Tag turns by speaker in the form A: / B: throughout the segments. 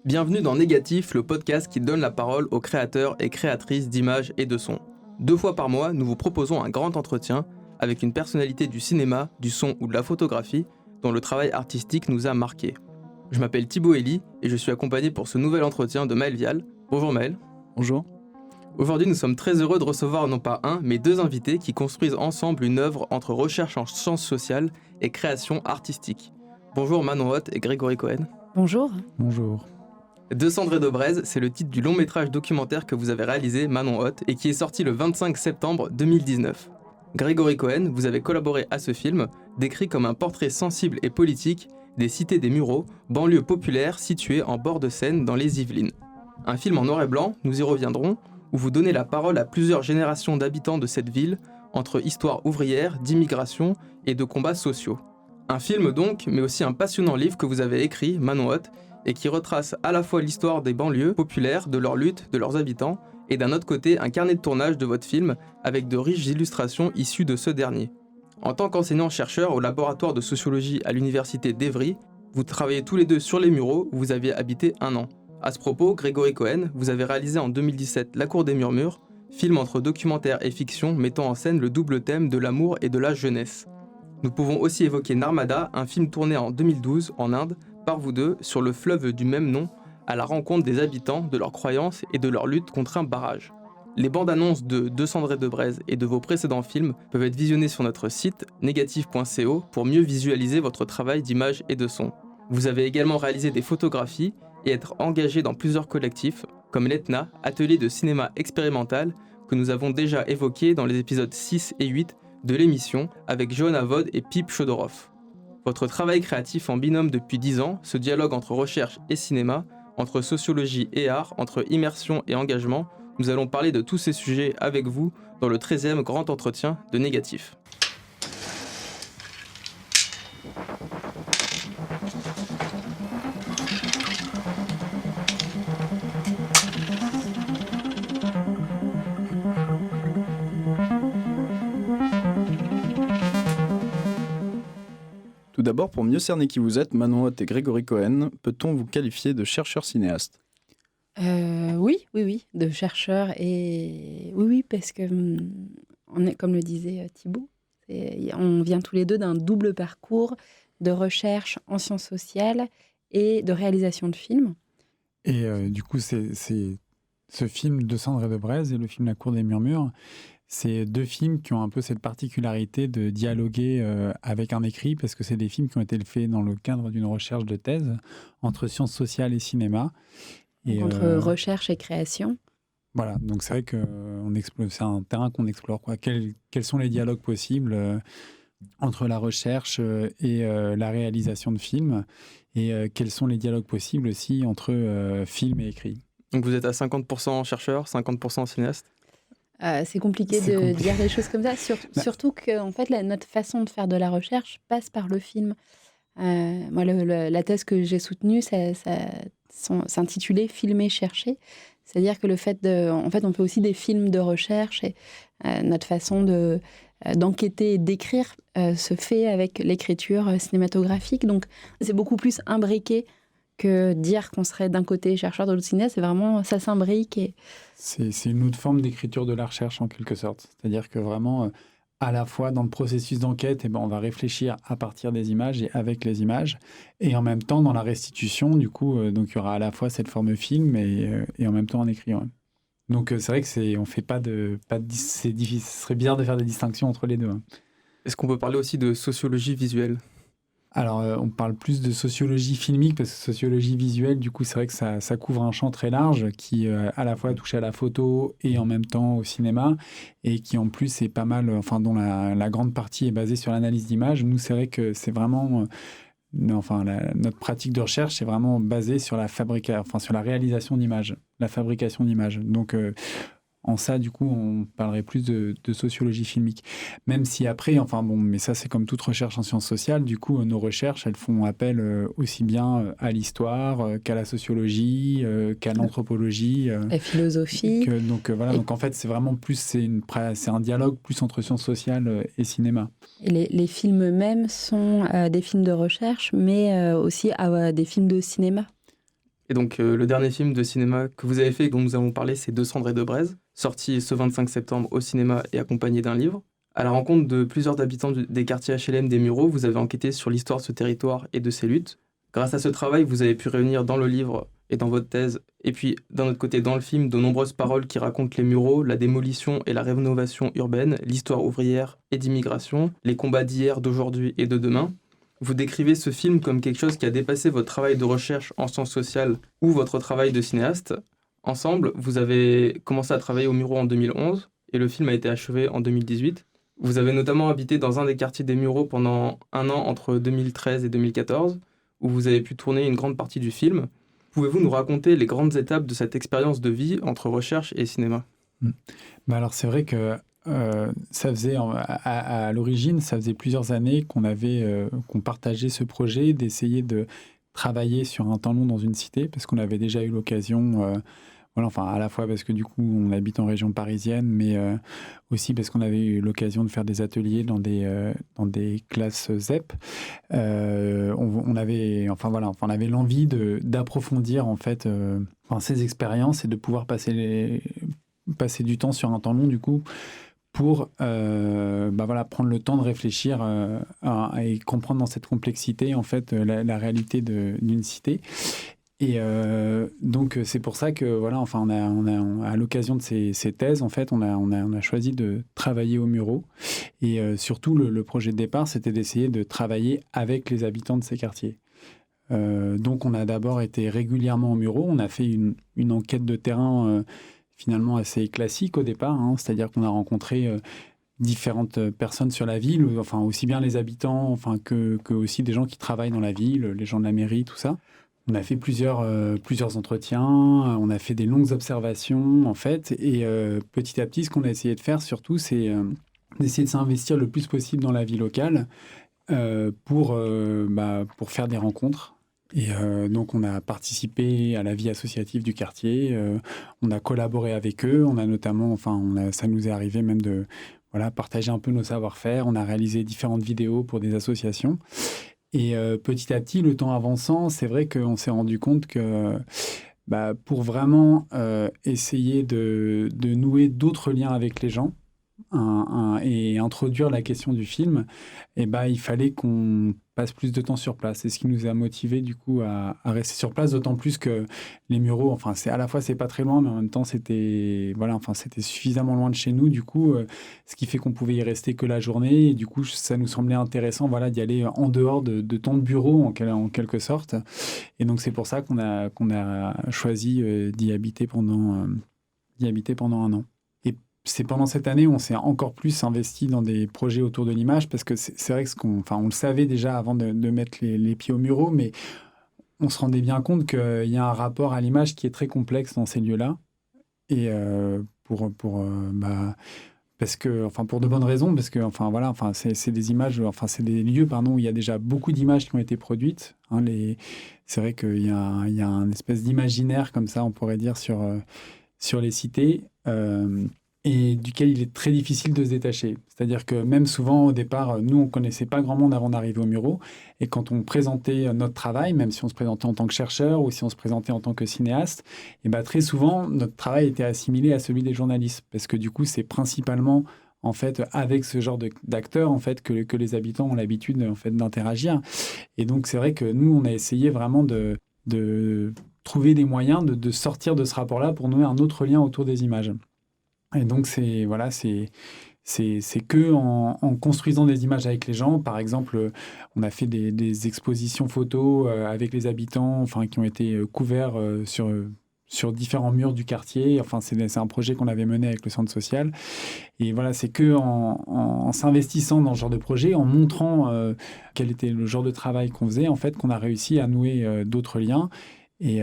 A: Bienvenue dans Négatif, le podcast qui donne la parole aux créateurs et créatrices d'images et de sons. 2 fois par mois, nous vous proposons un grand entretien avec une personnalité du cinéma, du son ou de la photographie dont le travail artistique nous a marqués. Je m'appelle Thibaut Elie et je suis accompagné pour ce nouvel entretien de Maël Vial. Bonjour Maël.
B: Bonjour.
A: Aujourd'hui, nous sommes très heureux de recevoir non pas un, mais 2 invités qui construisent ensemble une œuvre entre recherche en sciences sociales et création artistique. Bonjour Manon Hoth et Grégory Cohen.
C: Bonjour.
B: Bonjour.
A: 200 degrés de braise, c'est le titre du long métrage documentaire que vous avez réalisé, Manon Hoth, et qui est sorti le 25 septembre 2019. Grégory Cohen, vous avez collaboré à ce film, décrit comme un portrait sensible et politique des cités des Mureaux, banlieue populaire située en bord de Seine dans les Yvelines. Un film en noir et blanc, nous y reviendrons, où vous donnez la parole à plusieurs générations d'habitants de cette ville, entre histoire ouvrière, d'immigration et de combats sociaux. Un film donc, mais aussi un passionnant livre que vous avez écrit, Manon Hoth, et qui retrace à la fois l'histoire des banlieues populaires, de leur lutte, de leurs habitants, et d'un autre côté un carnet de tournage de votre film avec de riches illustrations issues de ce dernier. En tant qu'enseignant-chercheur au laboratoire de sociologie à l'université d'Évry, vous travaillez tous les deux sur les Mureaux où vous aviez habité 1 an. À ce propos, Grégory Cohen, vous avez réalisé en 2017 La Cour des Murmures, film entre documentaire et fiction mettant en scène le double thème de l'amour et de la jeunesse. Nous pouvons aussi évoquer Narmada, un film tourné en 2012 en Inde, par vous deux, sur le fleuve du même nom, à la rencontre des habitants, de leurs croyances et de leur lutte contre un barrage. Les bandes annonces de 200 degrés de braise et de vos précédents films peuvent être visionnées sur notre site négatif.co pour mieux visualiser votre travail d'image et de son. Vous avez également réalisé des photographies et être engagé dans plusieurs collectifs, comme l'ETNA, atelier de cinéma expérimental, que nous avons déjà évoqué dans les épisodes 6 et 8 de l'émission avec Johanna Vod et Pip Chodorov. Votre travail créatif en binôme depuis 10 ans, ce dialogue entre recherche et cinéma, entre sociologie et art, entre immersion et engagement, nous allons parler de tous ces sujets avec vous dans le 13e grand entretien de Négatif.
B: Tout d'abord, pour mieux cerner qui vous êtes, Manon Hoth et Grégory Cohen, peut-on vous qualifier de chercheur cinéaste ?
C: Oui, de chercheur et oui, parce que on est, comme le disait Thibaut, on vient tous les deux d'un double parcours de recherche en sciences sociales et de réalisation de films.
D: Et du coup, c'est ce film 200 degrés de braise et le film La Cour des Murmures. C'est 2 films qui ont un peu cette particularité de dialoguer avec un écrit, parce que c'est des films qui ont été faits dans le cadre d'une recherche de thèse entre sciences sociales et cinéma.
C: Et entre recherche et création.
D: Voilà, donc c'est vrai que c'est un terrain qu'on explore, quoi. Quels sont les dialogues possibles entre la recherche et la réalisation de films, et quels sont les dialogues possibles aussi entre film et écrit.
A: Donc vous êtes à 50% chercheur, 50% cinéaste ?
C: C'est compliqué de dire des choses comme ça, surtout que en fait, notre façon de faire de la recherche passe par le film. Moi, la thèse que j'ai soutenue, ça s'intitulait « Filmer, chercher ». C'est-à-dire que en fait, on fait aussi des films de recherche et notre façon d'enquêter et d'écrire se fait avec l'écriture cinématographique. Donc, c'est beaucoup plus imbriqué que dire qu'on serait d'un côté chercheur, de l'autre cinéaste. C'est vraiment, ça s'imbrique.
D: C'est une autre forme d'écriture de la recherche, en quelque sorte. C'est-à-dire que vraiment, à la fois dans le processus d'enquête, on va réfléchir à partir des images et avec les images. Et en même temps, dans la restitution, du coup, donc il y aura à la fois cette forme film et en même temps en écrit. Ouais. Donc c'est vrai que on fait c'est difficile. Ce serait bizarre de faire des distinctions entre les deux. Hein.
A: Est-ce qu'on peut parler aussi de sociologie visuelle ?
D: Alors, on parle plus de sociologie filmique, parce que sociologie visuelle, du coup, c'est vrai que ça couvre un champ très large qui, à la fois, touche à la photo et en même temps au cinéma, et qui, en plus, est pas mal, dont la grande partie est basée sur l'analyse d'images. Nous, c'est vrai que c'est vraiment... notre pratique de recherche, c'est vraiment basée sur sur la réalisation d'images, la fabrication d'images. Donc, en ça, du coup, on parlerait plus de sociologie filmique. Même si après, mais ça, c'est comme toute recherche en sciences sociales, du coup, nos recherches, elles font appel aussi bien à l'histoire qu'à la sociologie, qu'à l'anthropologie.
C: La philosophie.
D: Donc en fait, c'est vraiment plus, c'est un dialogue plus entre sciences sociales et cinéma.
C: Et les films eux-mêmes sont des films de recherche, mais aussi des films de cinéma.
A: Et donc, le dernier film de cinéma que vous avez fait et dont nous avons parlé, c'est 200 de Braise, sorti ce 25 septembre au cinéma et accompagné d'un livre. À la rencontre de plusieurs habitants des quartiers HLM des Mureaux, vous avez enquêté sur l'histoire de ce territoire et de ses luttes. Grâce à ce travail, vous avez pu réunir dans le livre et dans votre thèse, et puis d'un autre côté dans le film, de nombreuses paroles qui racontent les Mureaux, la démolition et la rénovation urbaine, l'histoire ouvrière et d'immigration, les combats d'hier, d'aujourd'hui et de demain. Vous décrivez ce film comme quelque chose qui a dépassé votre travail de recherche en sciences sociales ou votre travail de cinéaste. Ensemble, vous avez commencé à travailler aux Mureaux en 2011 et le film a été achevé en 2018. Vous avez notamment habité dans un des quartiers des Mureaux pendant un an entre 2013 et 2014, où vous avez pu tourner une grande partie du film. Pouvez-vous nous raconter les grandes étapes de cette expérience de vie entre recherche et cinéma ?
D: Alors c'est vrai que ça faisait à l'origine, ça faisait plusieurs années qu'on partageait ce projet d'essayer de travailler sur un temps long dans une cité, parce qu'on avait déjà eu l'occasion, à la fois parce que du coup on habite en région parisienne, mais aussi parce qu'on avait eu l'occasion de faire des ateliers dans des classes ZEP. On avait l'envie d'approfondir en fait ces expériences et de pouvoir passer du temps sur un temps long du coup pour prendre le temps de réfléchir et comprendre dans cette complexité en fait la réalité d'une cité. Et donc c'est pour ça que on a à l'occasion de ces thèses en fait on a choisi de travailler aux Mureaux et surtout le projet de départ c'était d'essayer de travailler avec les habitants de ces quartiers. Donc on a d'abord été régulièrement aux Mureaux, on a fait une enquête de terrain finalement assez classique au départ, c'est-à-dire qu'on a rencontré différentes personnes sur la ville, aussi bien les habitants que aussi des gens qui travaillent dans la ville, les gens de la mairie, tout ça. On a fait plusieurs entretiens, on a fait des longues observations en fait, et petit à petit, ce qu'on a essayé de faire surtout, c'est d'essayer de s'investir le plus possible dans la vie locale pour faire des rencontres. Et donc, on a participé à la vie associative du quartier, on a collaboré avec eux, on a notamment, ça nous est arrivé même de partager un peu nos savoir-faire, on a réalisé différentes vidéos pour des associations. Et petit à petit, le temps avançant, c'est vrai qu'on s'est rendu compte que pour vraiment essayer de nouer d'autres liens avec les gens et introduire la question du film, il fallait qu'on passe plus de temps sur place. C'est ce qui nous a motivés du coup à rester sur place, d'autant plus que les Mureaux, à la fois c'est pas très loin, mais en même temps c'était suffisamment loin de chez nous, du coup, ce qui fait qu'on pouvait y rester que la journée, et du coup ça nous semblait intéressant d'y aller en dehors de ton bureau en quelque sorte. Et donc c'est pour ça qu'on a choisi d'y habiter pendant un an. C'est pendant cette année où on s'est encore plus investi dans des projets autour de l'image, parce que c'est vrai que on le savait déjà avant de mettre les pieds aux Mureaux, mais on se rendait bien compte qu'il y a un rapport à l'image qui est très complexe dans ces lieux-là. Et parce que, pour de bonnes raisons, parce que, c'est des images, c'est des lieux, où il y a déjà beaucoup d'images qui ont été produites. C'est vrai qu'il y a une espèce d'imaginaire comme ça, on pourrait dire, sur les cités. Et duquel il est très difficile de se détacher. C'est-à-dire que même souvent, au départ, nous, on ne connaissait pas grand monde avant d'arriver aux Mureaux. Et quand on présentait notre travail, même si on se présentait en tant que chercheur ou si on se présentait en tant que cinéaste, très souvent, notre travail était assimilé à celui des journalistes. Parce que du coup, c'est principalement en fait, avec ce genre d'acteurs en fait, que les habitants ont l'habitude en fait, d'interagir. Et donc, c'est vrai que nous, on a essayé vraiment de trouver des moyens de sortir de ce rapport-là pour nouer un autre lien autour des images. Et donc, c'est que en construisant des images avec les gens. Par exemple, on a fait des expositions photos avec les habitants, qui ont été couverts sur différents murs du quartier. C'est un projet qu'on avait mené avec le centre social. Et c'est que en s'investissant dans ce genre de projet, en montrant quel était le genre de travail qu'on faisait, en fait, qu'on a réussi à nouer d'autres liens. Et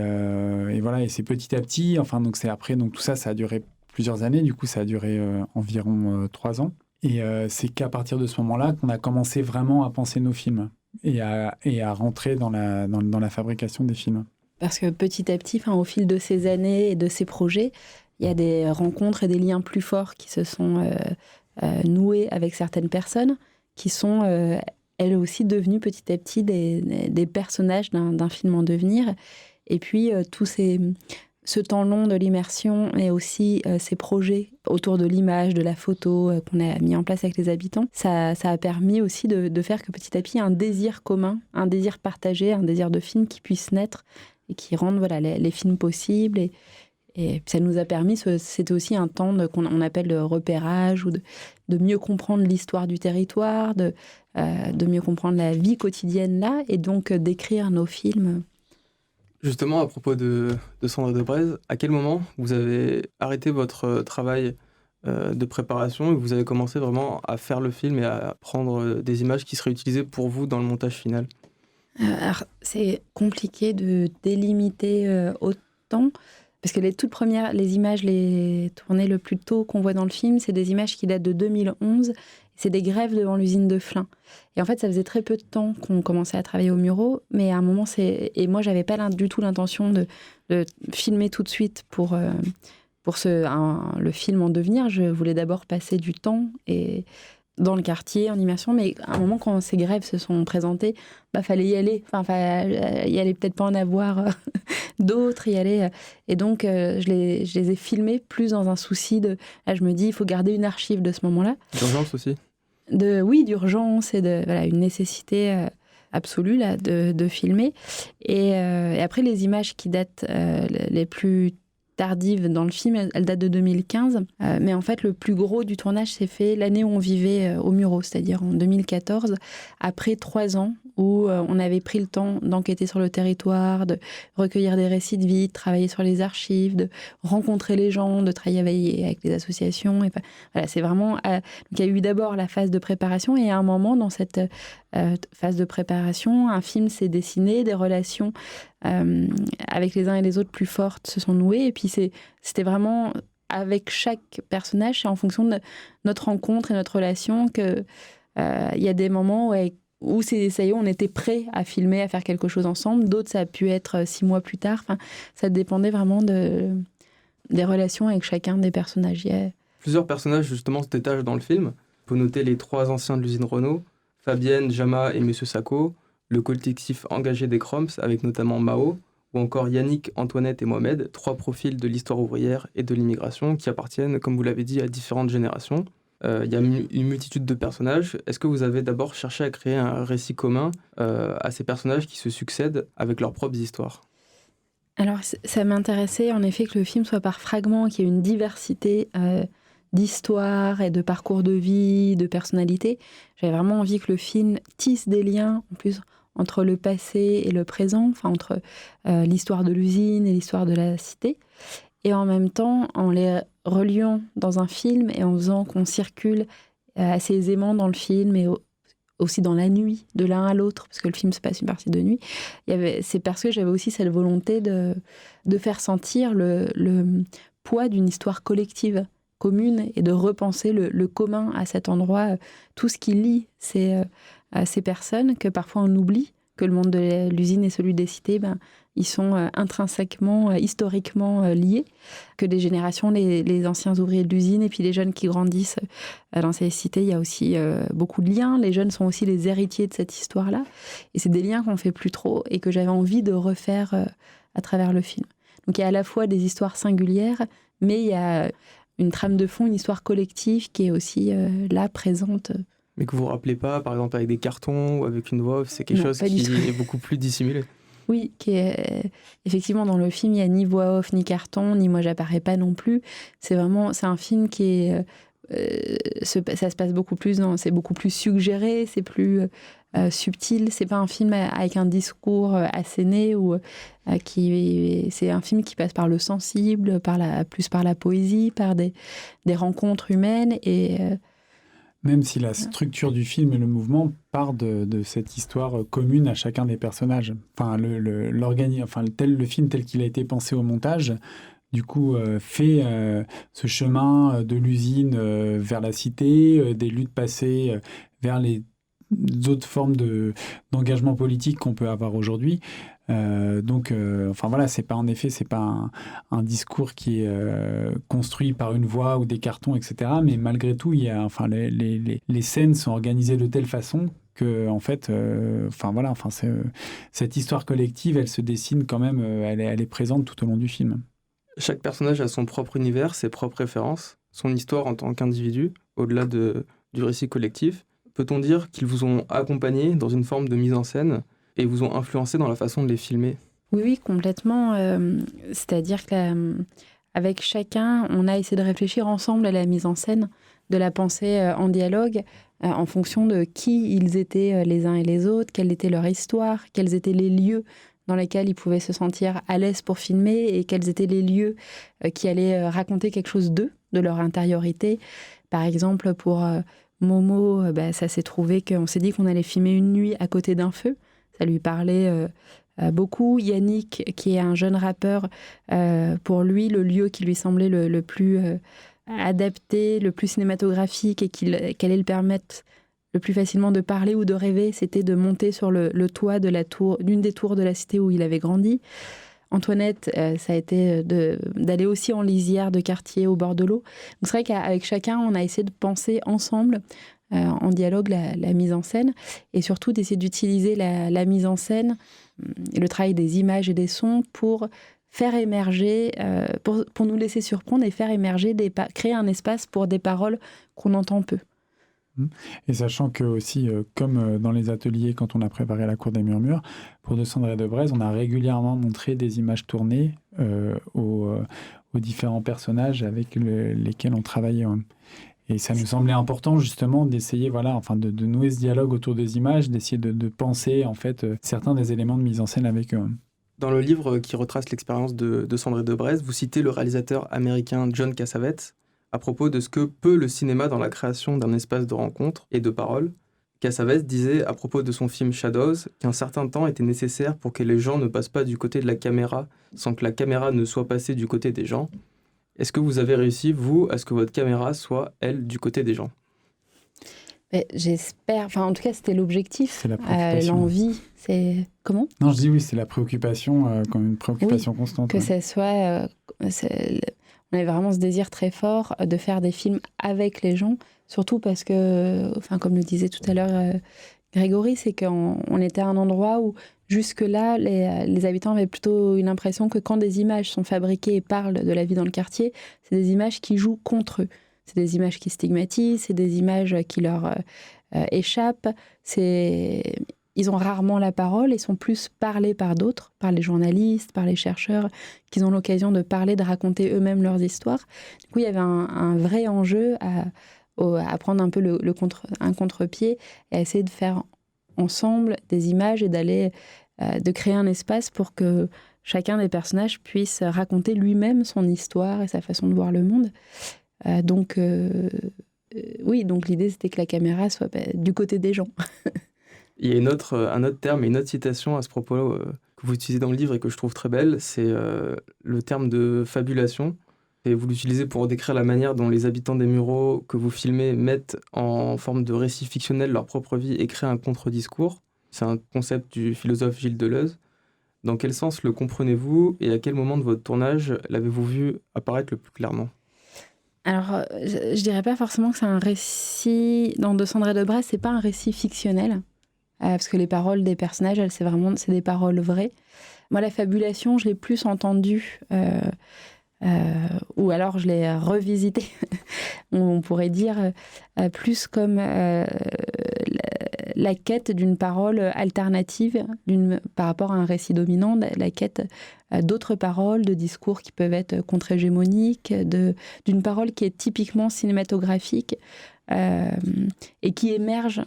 D: c'est petit à petit. Donc c'est après. Donc tout ça a duré plusieurs années, du coup ça a duré environ 3 ans. Et c'est qu'à partir de ce moment-là qu'on a commencé vraiment à penser nos films et à rentrer dans la fabrication des films.
C: Parce que petit à petit, au fil de ces années et de ces projets, il y a des rencontres et des liens plus forts qui se sont noués avec certaines personnes qui sont elles aussi devenues petit à petit des personnages d'un film en devenir. Et puis, ce temps long de l'immersion, mais aussi ces projets autour de l'image, de la photo qu'on a mis en place avec les habitants, ça a permis aussi de faire que petit à petit, un désir commun, un désir partagé, un désir de film qui puisse naître et qui rende les films possibles. Et ça nous a permis, c'était aussi un temps qu'on appelle de repérage, ou de mieux comprendre l'histoire du territoire, de mieux comprendre la vie quotidienne là, et donc d'écrire nos films.
A: Justement, à propos de Sandra de Brez, à quel moment vous avez arrêté votre travail de préparation et vous avez commencé vraiment à faire le film et à prendre des images qui seraient utilisées pour vous dans le montage final ?
C: Alors, c'est compliqué de délimiter autant, parce que les toutes premières, les images, les tournées le plus tôt qu'on voit dans le film, c'est des images qui datent de 2011. C'est des grèves devant l'usine de Flins. Et en fait, ça faisait très peu de temps qu'on commençait à travailler au Murau, mais à un moment, et moi, j'avais pas du tout l'intention de filmer tout de suite pour le film en devenir. Je voulais d'abord passer du temps dans le quartier, en immersion, mais à un moment, quand ces grèves se sont présentées, fallait y aller. Enfin, il allait peut-être pas en avoir d'autres, y aller. Et donc, je les ai filmés plus dans un souci là, je me dis, il faut garder une archive de ce moment-là.
A: D'urgence aussi ?
C: Oui, d'urgence et une nécessité absolue là, de filmer. Et après, les images qui datent les plus tardives dans le film, elles datent de 2015. Mais en fait, le plus gros du tournage s'est fait l'année où on vivait au Murau, c'est-à-dire en 2014, après 3 ans où on avait pris le temps d'enquêter sur le territoire, de recueillir des récits de vie, de travailler sur les archives, de rencontrer les gens, de travailler avec les associations. Et voilà, c'est vraiment... donc il y a eu d'abord la phase de préparation, et à un moment, dans cette phase de préparation, un film s'est dessiné, des relations avec les uns et les autres plus fortes se sont nouées, et puis c'était vraiment avec chaque personnage, c'est en fonction de notre rencontre et notre relation que il y a des moments où ça y est, on était prêt à filmer, à faire quelque chose ensemble. D'autres, ça a pu être 6 mois plus tard. Enfin, ça dépendait vraiment des relations avec chacun des personnages.
A: Plusieurs personnages justement se détachent dans le film. On peut noter les 3 anciens de l'usine Renault, Fabienne, Jama et Monsieur Sacco, le collectif engagé des Croms, avec notamment Mao, ou encore Yannick, Antoinette et Mohamed, 3 profils de l'histoire ouvrière et de l'immigration qui appartiennent, comme vous l'avez dit, à différentes générations. Il y a une multitude de personnages. Est-ce que vous avez d'abord cherché à créer un récit commun à ces personnages qui se succèdent avec leurs propres histoires ?
C: Alors, ça m'intéressait en effet que le film soit par fragments, qu'il y ait une diversité d'histoires et de parcours de vie, de personnalités. J'avais vraiment envie que le film tisse des liens, en plus, entre le passé et le présent, enfin entre l'histoire de l'usine et l'histoire de la cité. Et en même temps, en les reliant dans un film et en faisant qu'on circule assez aisément dans le film et aussi dans la nuit, de l'un à l'autre, parce que le film se passe une partie de nuit. C'est parce que j'avais aussi cette volonté de faire sentir le poids d'une histoire collective, commune, et de repenser le commun à cet endroit, tout ce qui lie ces personnes que parfois on oublie, que le monde de l'usine et celui des cités, ils sont intrinsèquement, historiquement liés, que des générations, les anciens ouvriers de l'usine et puis les jeunes qui grandissent dans ces cités, il y a aussi beaucoup de liens. Les jeunes sont aussi les héritiers de cette histoire-là. Et c'est des liens qu'on ne fait plus trop et que j'avais envie de refaire à travers le film. Donc il y a à la fois des histoires singulières, mais il y a une trame de fond, une histoire collective qui est aussi là, présente.
A: Mais que vous ne vous rappelez pas, par exemple, avec des cartons ou avec une voix off, c'est quelque chose qui est beaucoup plus dissimulé.
C: Oui, effectivement, dans le film, il n'y a ni voix off, ni carton, ni moi, j'apparais pas non plus. C'est un film qui est... ça se passe beaucoup plus c'est beaucoup plus suggéré, c'est plus subtil. C'est pas un film avec un discours asséné, c'est un film qui passe par le sensible, plus par la poésie, par des rencontres humaines et...
D: Même si la structure du film et le mouvement part de cette histoire commune à chacun des personnages. Enfin, le film tel qu'il a été pensé au montage, du coup, fait ce chemin de l'usine vers la cité, des luttes passées vers les autres formes d'engagement politique qu'on peut avoir aujourd'hui. C'est pas un discours qui est construit par une voix ou des cartons, etc. Mais malgré tout, les scènes sont organisées de telle façon que en fait, cette histoire collective, elle se dessine quand même, elle est présente tout au long du film.
A: Chaque personnage a son propre univers, ses propres références, son histoire en tant qu'individu, au-delà du récit collectif. Peut-on dire qu'ils vous ont accompagné dans une forme de mise en scène et vous ont influencé dans la façon de les filmer ?
C: Oui, complètement. C'est-à-dire qu'avec chacun, on a essayé de réfléchir ensemble à la mise en scène, de la penser en dialogue, en fonction de qui ils étaient les uns et les autres, quelle était leur histoire, quels étaient les lieux dans lesquels ils pouvaient se sentir à l'aise pour filmer et quels étaient les lieux qui allaient raconter quelque chose d'eux, de leur intériorité. Par exemple, pour Momo, ça s'est trouvé qu'on s'est dit qu'on allait filmer une nuit à côté d'un feu. Ça lui parlait beaucoup. Yannick, qui est un jeune rappeur, pour lui, le lieu qui lui semblait le plus adapté, le plus cinématographique et qui allait le permettre le plus facilement de parler ou de rêver, c'était de monter sur le toit de d'une des tours de la cité où il avait grandi. Antoinette, ça a été d'aller aussi en lisière de quartier au bord de l'eau. Donc c'est vrai qu'avec chacun, on a essayé de penser ensemble, en dialogue, la mise en scène, et surtout d'essayer d'utiliser la mise en scène, le travail des images et des sons pour faire émerger, pour nous laisser surprendre et faire émerger, créer un espace pour des paroles qu'on entend peu.
D: Et sachant que aussi, comme dans les ateliers, quand on a préparé La Cour des Murmures, pour De Cendres et de Braise, on a régulièrement montré des images tournées aux différents personnages avec lesquels on travaillait. Et ça nous semblait important justement d'essayer, de nouer ce dialogue autour des images, d'essayer de penser en fait certains des éléments de mise en scène avec eux.
A: Dans le livre qui retrace l'expérience de Cendres et de Braise, vous citez le réalisateur américain John Cassavetes à propos de ce que peut le cinéma dans la création d'un espace de rencontre et de parole. Cassavetes disait à propos de son film Shadows qu'un certain temps était nécessaire pour que les gens ne passent pas du côté de la caméra sans que la caméra ne soit passée du côté des gens. Est-ce que vous avez réussi, vous, à ce que votre caméra soit, elle, du côté des gens ?
C: J'espère. En tout cas, c'était l'objectif.
D: C'est la préoccupation.
C: L'envie, c'est... Comment ?
D: Non, je dis oui, c'est la préoccupation, comme une préoccupation constante.
C: Que ça soit... on avait vraiment ce désir très fort de faire des films avec les gens, surtout parce que, comme le disait tout à l'heure Grégory, c'est qu'on était à un endroit où jusque-là, les habitants avaient plutôt une impression que quand des images sont fabriquées et parlent de la vie dans le quartier, c'est des images qui jouent contre eux. C'est des images qui stigmatisent, c'est des images qui leur échappent. Ils ont rarement la parole et sont plus parlés par d'autres, par les journalistes, par les chercheurs, qui ont l'occasion de parler, de raconter eux-mêmes leurs histoires. Du coup, il y avait un vrai enjeu à prendre un peu un contre-pied et à essayer de faire ensemble des images et de créer un espace pour que chacun des personnages puisse raconter lui-même son histoire et sa façon de voir le monde. Donc l'idée, c'était que la caméra soit du côté des gens.
A: Il y a un autre terme et une autre citation à ce propos que vous utilisez dans le livre et que je trouve très belle, c'est le terme de fabulation. Et vous l'utilisez pour décrire la manière dont les habitants des Mureaux que vous filmez mettent en forme de récit fictionnel leur propre vie et créent un contre-discours. C'est un concept du philosophe Gilles Deleuze. Dans quel sens le comprenez-vous et à quel moment de votre tournage l'avez-vous vu apparaître le plus clairement ?
C: Alors, je dirais pas forcément que c'est un récit... Dans De Cendres et de Braise, c'est pas un récit fictionnel. Parce que les paroles des personnages, c'est des paroles vraies. Moi, la fabulation, je l'ai plus entendue, ou alors je l'ai revisitée, on pourrait dire, plus comme la quête d'une parole alternative par rapport à un récit dominant, la quête d'autres paroles, de discours qui peuvent être contre-hégémoniques, d'une parole qui est typiquement cinématographique et qui émerge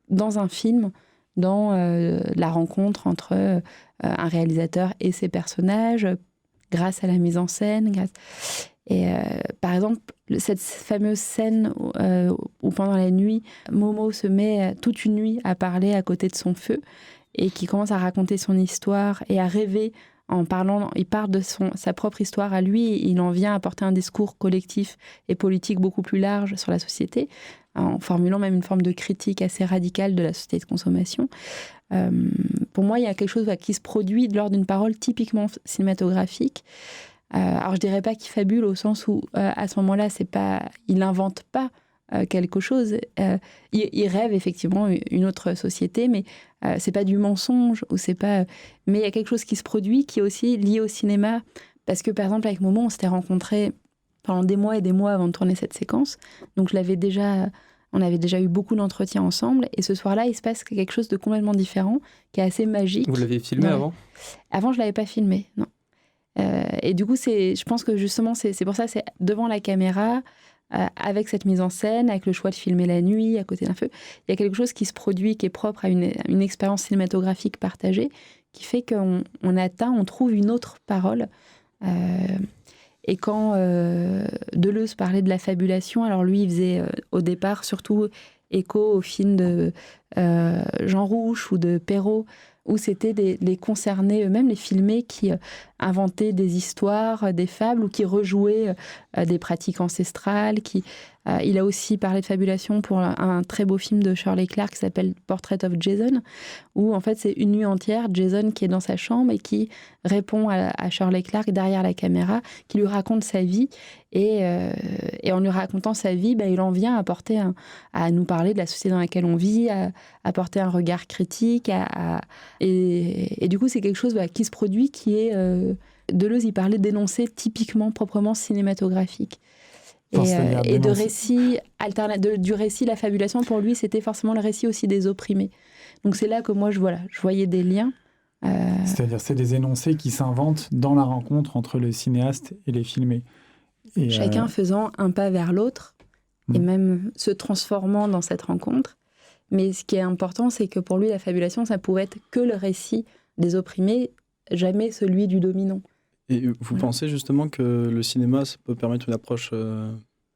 C: dans un film, dans la rencontre entre un réalisateur et ses personnages, grâce à la mise en scène. Par exemple, cette fameuse scène où pendant la nuit, Momo se met toute une nuit à parler à côté de son feu et qui commence à raconter son histoire et à rêver en parlant. Il parle de sa propre histoire à lui et il en vient à porter un discours collectif et politique beaucoup plus large sur la société, en formulant même une forme de critique assez radicale de la société de consommation. Pour moi, il y a quelque chose qui se produit lors d'une parole typiquement cinématographique. Alors, je dirais pas qu'il fabule au sens où, à ce moment-là, il n'invente pas quelque chose. Il rêve effectivement une autre société, mais c'est pas du mensonge, ou c'est pas... Mais il y a quelque chose qui se produit qui est aussi lié au cinéma. Parce que, par exemple, avec Momo, on s'était rencontrés pendant des mois et des mois avant de tourner cette séquence. Donc, on avait déjà eu beaucoup d'entretiens ensemble. Et ce soir-là, il se passe quelque chose de complètement différent, qui est assez magique.
A: Vous l'aviez filmé avant ?
C: Avant, je ne l'avais pas filmé, non. Et du coup, je pense que justement, c'est pour ça, c'est devant la caméra, avec cette mise en scène, avec le choix de filmer la nuit, à côté d'un feu. Il y a quelque chose qui se produit, qui est propre à une expérience cinématographique partagée, qui fait qu'on trouve une autre parole. Et quand Deleuze parlait de la fabulation, alors lui, il faisait au départ surtout écho aux films de Jean Rouch ou de Perrault, où c'était les concernés eux-mêmes, les filmés, qui inventaient des histoires, des fables, ou qui rejouaient des pratiques ancestrales. Il a aussi parlé de fabulation pour un très beau film de Shirley Clarke qui s'appelle Portrait of Jason, où en fait c'est une nuit entière, Jason qui est dans sa chambre et qui répond à Shirley Clarke derrière la caméra, qui lui raconte sa vie. Et en lui racontant sa vie, il en vient à nous parler de la société dans laquelle on vit, à apporter un regard critique. Et du coup, c'est quelque chose qui se produit, qui est... Deleuze, il parlait d'énoncés typiquement, proprement cinématographiques. Et de récits du récit, la fabulation, pour lui, c'était forcément le récit aussi des opprimés. Donc c'est là que moi, je voyais des liens.
D: C'est-à-dire, c'est des énoncés qui s'inventent dans la rencontre entre le cinéaste et les filmés. Et
C: chacun faisant un pas vers l'autre, et même se transformant dans cette rencontre. Mais ce qui est important, c'est que pour lui, la fabulation, ça pouvait être que le récit des opprimés, jamais celui du dominant.
B: Et vous pensez justement que le cinéma, ça peut permettre une approche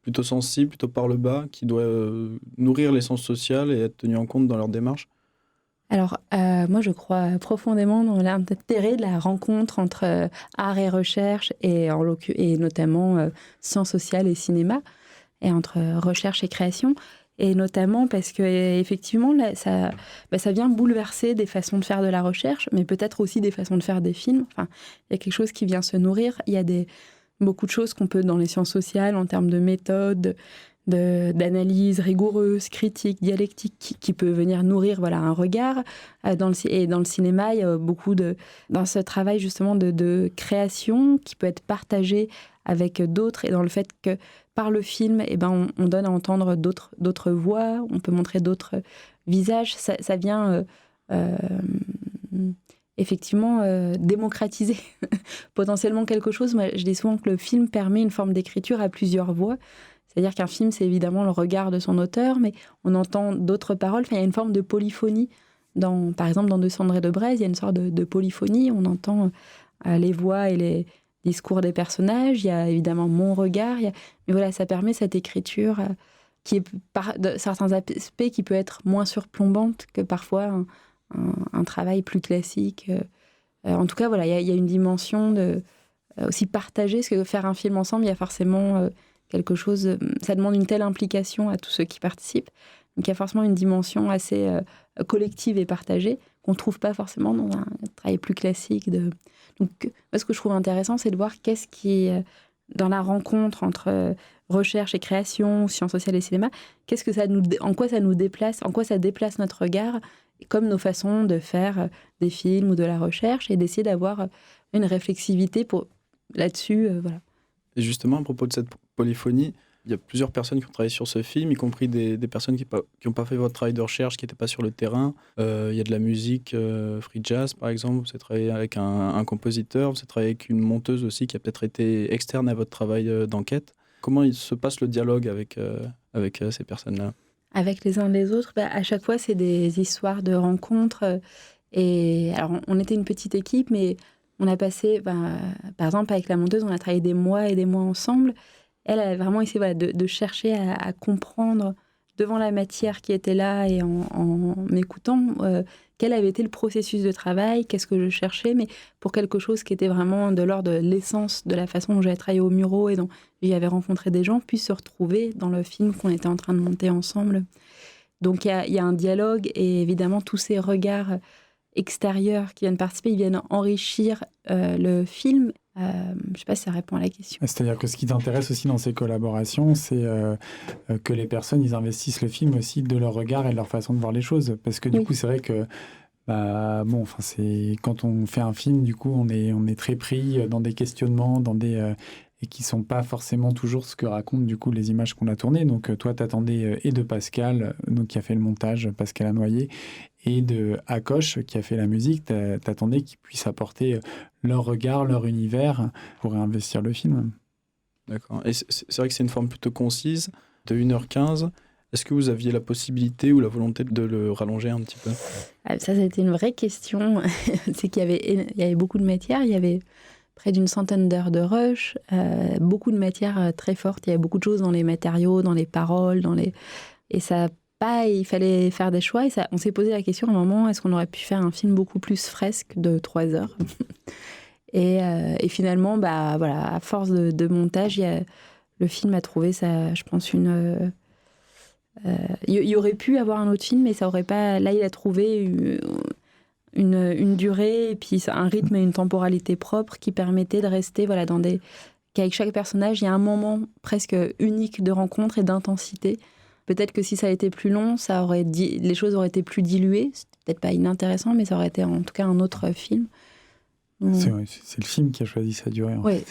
B: plutôt sensible, plutôt par le bas, qui doit nourrir l'essence sociale et être tenue en compte dans leur démarche ?
C: Alors, moi, je crois profondément dans l'intérêt de la rencontre entre art et recherche, et notamment sciences sociales et cinéma, et entre recherche et création. Et notamment parce que effectivement, là, ça vient bouleverser des façons de faire de la recherche, mais peut-être aussi des façons de faire des films. Enfin, il y a quelque chose qui vient se nourrir. Il y a beaucoup de choses qu'on peut dans les sciences sociales en termes de méthode, d'analyse rigoureuse, critique, dialectique, qui peut venir nourrir un regard. Et dans le cinéma, il y a beaucoup dans ce travail justement de création qui peut être partagé avec d'autres, et dans le fait que par le film, on donne à entendre d'autres voix, on peut montrer d'autres visages. Ça vient effectivement démocratiser potentiellement quelque chose. Moi, je dis souvent que le film permet une forme d'écriture à plusieurs voix. C'est-à-dire qu'un film, c'est évidemment le regard de son auteur, mais on entend d'autres paroles. Enfin, il y a une forme de polyphonie. Par exemple, dans De Cendres et de Braise, il y a une sorte de polyphonie. On entend les voix et les discours des personnages. Il y a évidemment mon regard. Mais voilà, ça permet cette écriture qui est, de certains aspects, qui peut être moins surplombante que parfois un travail plus classique. En tout cas, voilà, il y a une dimension aussi partagée. Parce que faire un film ensemble, il y a forcément... quelque chose, ça demande une telle implication à tous ceux qui participent. Donc il y a forcément une dimension assez collective et partagée qu'on ne trouve pas forcément dans un travail plus classique. Donc moi, ce que je trouve intéressant, c'est de voir qu'est-ce qui, dans la rencontre entre recherche et création, sciences sociales et cinéma, en quoi ça nous déplace, en quoi ça déplace notre regard, comme nos façons de faire des films ou de la recherche, et d'essayer d'avoir une réflexivité là-dessus. Voilà.
B: Et justement, à propos de cette polyphonie, il y a plusieurs personnes qui ont travaillé sur ce film, y compris des personnes qui n'ont pas fait votre travail de recherche, qui n'étaient pas sur le terrain. Il y a de la musique free jazz, par exemple. Vous avez travaillé avec un compositeur, vous avez travaillé avec une monteuse aussi, qui a peut-être été externe à votre travail d'enquête. Comment il se passe le dialogue avec ces personnes-là ? Avec
C: les uns les autres, à chaque fois, c'est des histoires de rencontres. Et alors, on était une petite équipe, mais on a passé, par exemple, avec la monteuse, on a travaillé des mois et des mois ensemble. Elle a vraiment essayé de chercher à comprendre devant la matière qui était là et en m'écoutant quel avait été le processus de travail, qu'est-ce que je cherchais, mais pour quelque chose qui était vraiment de l'ordre de l'essence de la façon dont j'avais travaillé au Muro et dont j'y avais rencontré des gens, puissent se retrouver dans le film qu'on était en train de monter ensemble. Donc il y a un dialogue, et évidemment tous ces regards extérieurs qui viennent participer, ils viennent enrichir le film. Je ne sais pas si ça répond à la question.
D: C'est-à-dire que ce qui t'intéresse aussi dans ces collaborations, c'est que les personnes, ils investissent le film aussi de leur regard et de leur façon de voir les choses. Parce que du coup, c'est vrai que quand on fait un film, du coup, on est très pris dans des questionnements, et qui sont pas forcément toujours ce que racontent du coup les images qu'on a tournées. Donc toi, t'attendais et de Pascal, donc qui a fait le montage, Pascal Anoyer, et de Akosh qui a fait la musique. T'attendais qu'ils puissent apporter leur regard, leur univers pour investir le film.
B: D'accord. Et c'est vrai que c'est une forme plutôt concise, de 1h15. Est-ce que vous aviez la possibilité ou la volonté de le rallonger un petit peu ?
C: Ça a été une vraie question. C'est qu'il y avait beaucoup de matière. Il y avait près d'une centaine d'heures de rush, beaucoup de matière très forte. Il y avait beaucoup de choses dans les matériaux, dans les paroles, et ça, il fallait faire des choix. Et on s'est posé la question à un moment, est-ce qu'on aurait pu faire un film beaucoup plus fresque de 3 heures ? Et finalement, à force de montage, le film a trouvé ça, je pense, il y aurait pu avoir un autre film, mais ça aurait pas. Là, il a trouvé une durée et puis un rythme et une temporalité propre qui permettait de rester qu'avec chaque personnage, il y a un moment presque unique de rencontre et d'intensité. Peut-être que si ça a été plus long, les choses auraient été plus diluées. C'est peut-être pas inintéressant, mais ça aurait été en tout cas un autre film.
D: C'est vrai, c'est le film qui a choisi sa durée. En fait.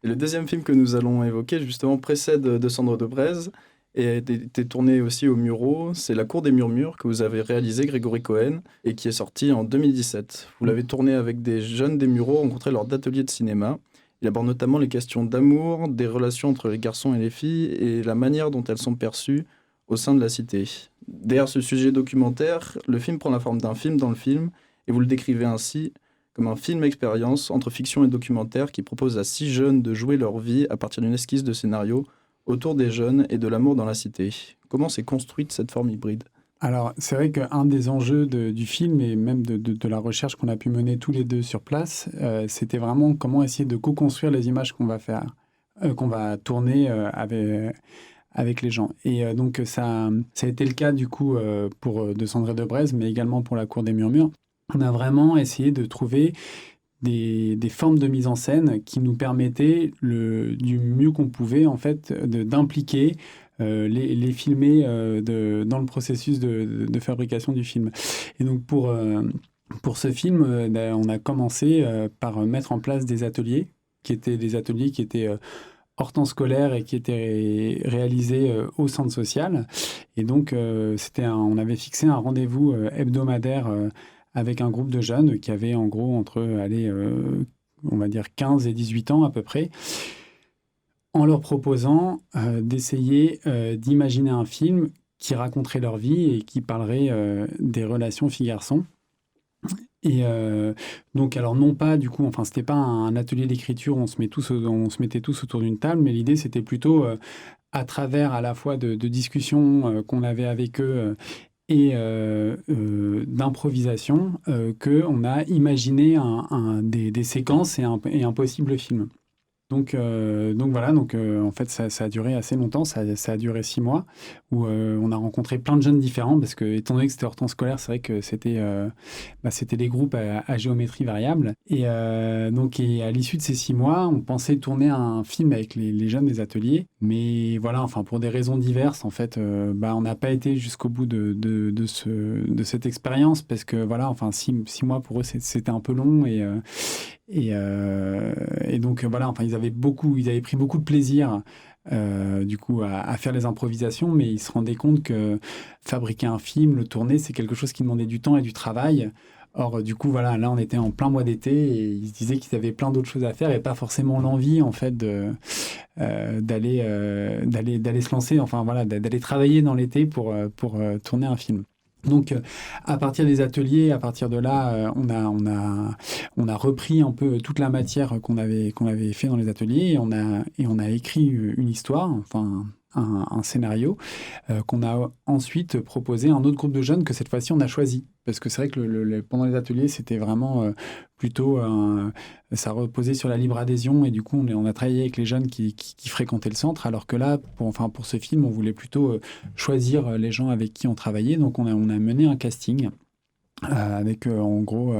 B: Et le deuxième film que nous allons évoquer, justement, précède De Cendres de Braise et a été tourné aussi au Murau. C'est La Cour des Murmures que vous avez réalisé, Grégory Cohen, et qui est sorti en 2017. Vous l'avez tourné avec des jeunes des Mureaux rencontrés lors d'ateliers de cinéma. Il aborde notamment les questions d'amour, des relations entre les garçons et les filles et la manière dont elles sont perçues au sein de la cité. Derrière ce sujet documentaire, le film prend la forme d'un film dans le film et vous le décrivez ainsi comme un film-expérience entre fiction et documentaire qui propose à 6 jeunes de jouer leur vie à partir d'une esquisse de scénario autour des jeunes et de l'amour dans la cité. Comment s'est construite cette forme hybride ?
D: Alors, c'est vrai qu'un des enjeux du film et même de la recherche qu'on a pu mener tous les deux sur place, c'était vraiment comment essayer de co-construire les images qu'on va faire, qu'on va tourner avec les gens. Et donc, ça a été le cas du coup pour De Cendres de Braise, mais également pour La Cour des Murmures. On a vraiment essayé de trouver des formes de mise en scène qui nous permettaient du mieux qu'on pouvait en fait d'impliquer les filmer dans le processus de fabrication du film. Et donc pour ce film, on a commencé par mettre en place des ateliers qui étaient hors temps scolaire et qui étaient réalisés au centre social. Et donc on avait fixé un rendez-vous hebdomadaire avec un groupe de jeunes qui avaient en gros entre, on va dire 15 et 18 ans à peu près, en leur proposant d'essayer d'imaginer un film qui raconterait leur vie et qui parlerait des relations filles-garçons. Et donc, alors non pas du coup, enfin c'était pas un atelier d'écriture, on se mettait tous autour d'une table, mais l'idée c'était plutôt à travers à la fois de discussions qu'on avait avec eux et d'improvisation qu'on a imaginé des séquences et un possible film. Donc voilà, en fait ça a duré assez longtemps, ça a duré 6 mois, où on a rencontré plein de jeunes différents, parce que étant donné que c'était hors temps scolaire, c'est vrai que c'était des groupes à géométrie variable. Et donc à l'issue de ces 6 mois, on pensait tourner un film avec les jeunes des ateliers, mais voilà, enfin pour des raisons diverses, en fait, on n'a pas été jusqu'au bout de cette expérience, parce que voilà, enfin 6 mois pour eux c'était un peu long, et donc voilà, enfin ils avaient pris beaucoup de plaisir du coup à faire les improvisations, mais ils se rendaient compte que fabriquer un film, le tourner, c'est quelque chose qui demandait du temps et du travail. Or du coup voilà, là on était en plein mois d'été et ils se disaient qu'ils avaient plein d'autres choses à faire et pas forcément l'envie en fait d'aller se lancer, enfin voilà, d'aller travailler dans l'été pour tourner un film. Donc, à partir des ateliers, à partir de là, on a repris un peu toute la matière qu'on avait fait dans les ateliers et on a écrit une histoire, enfin un scénario qu'on a ensuite proposé à un autre groupe de jeunes que cette fois-ci on a choisi. Parce que c'est vrai que pendant les ateliers, c'était vraiment plutôt... ça reposait sur la libre adhésion et du coup, on a travaillé avec les jeunes qui fréquentaient le centre, alors que là, pour ce film, on voulait plutôt choisir les gens avec qui on travaillait. Donc, on a mené un casting avec en gros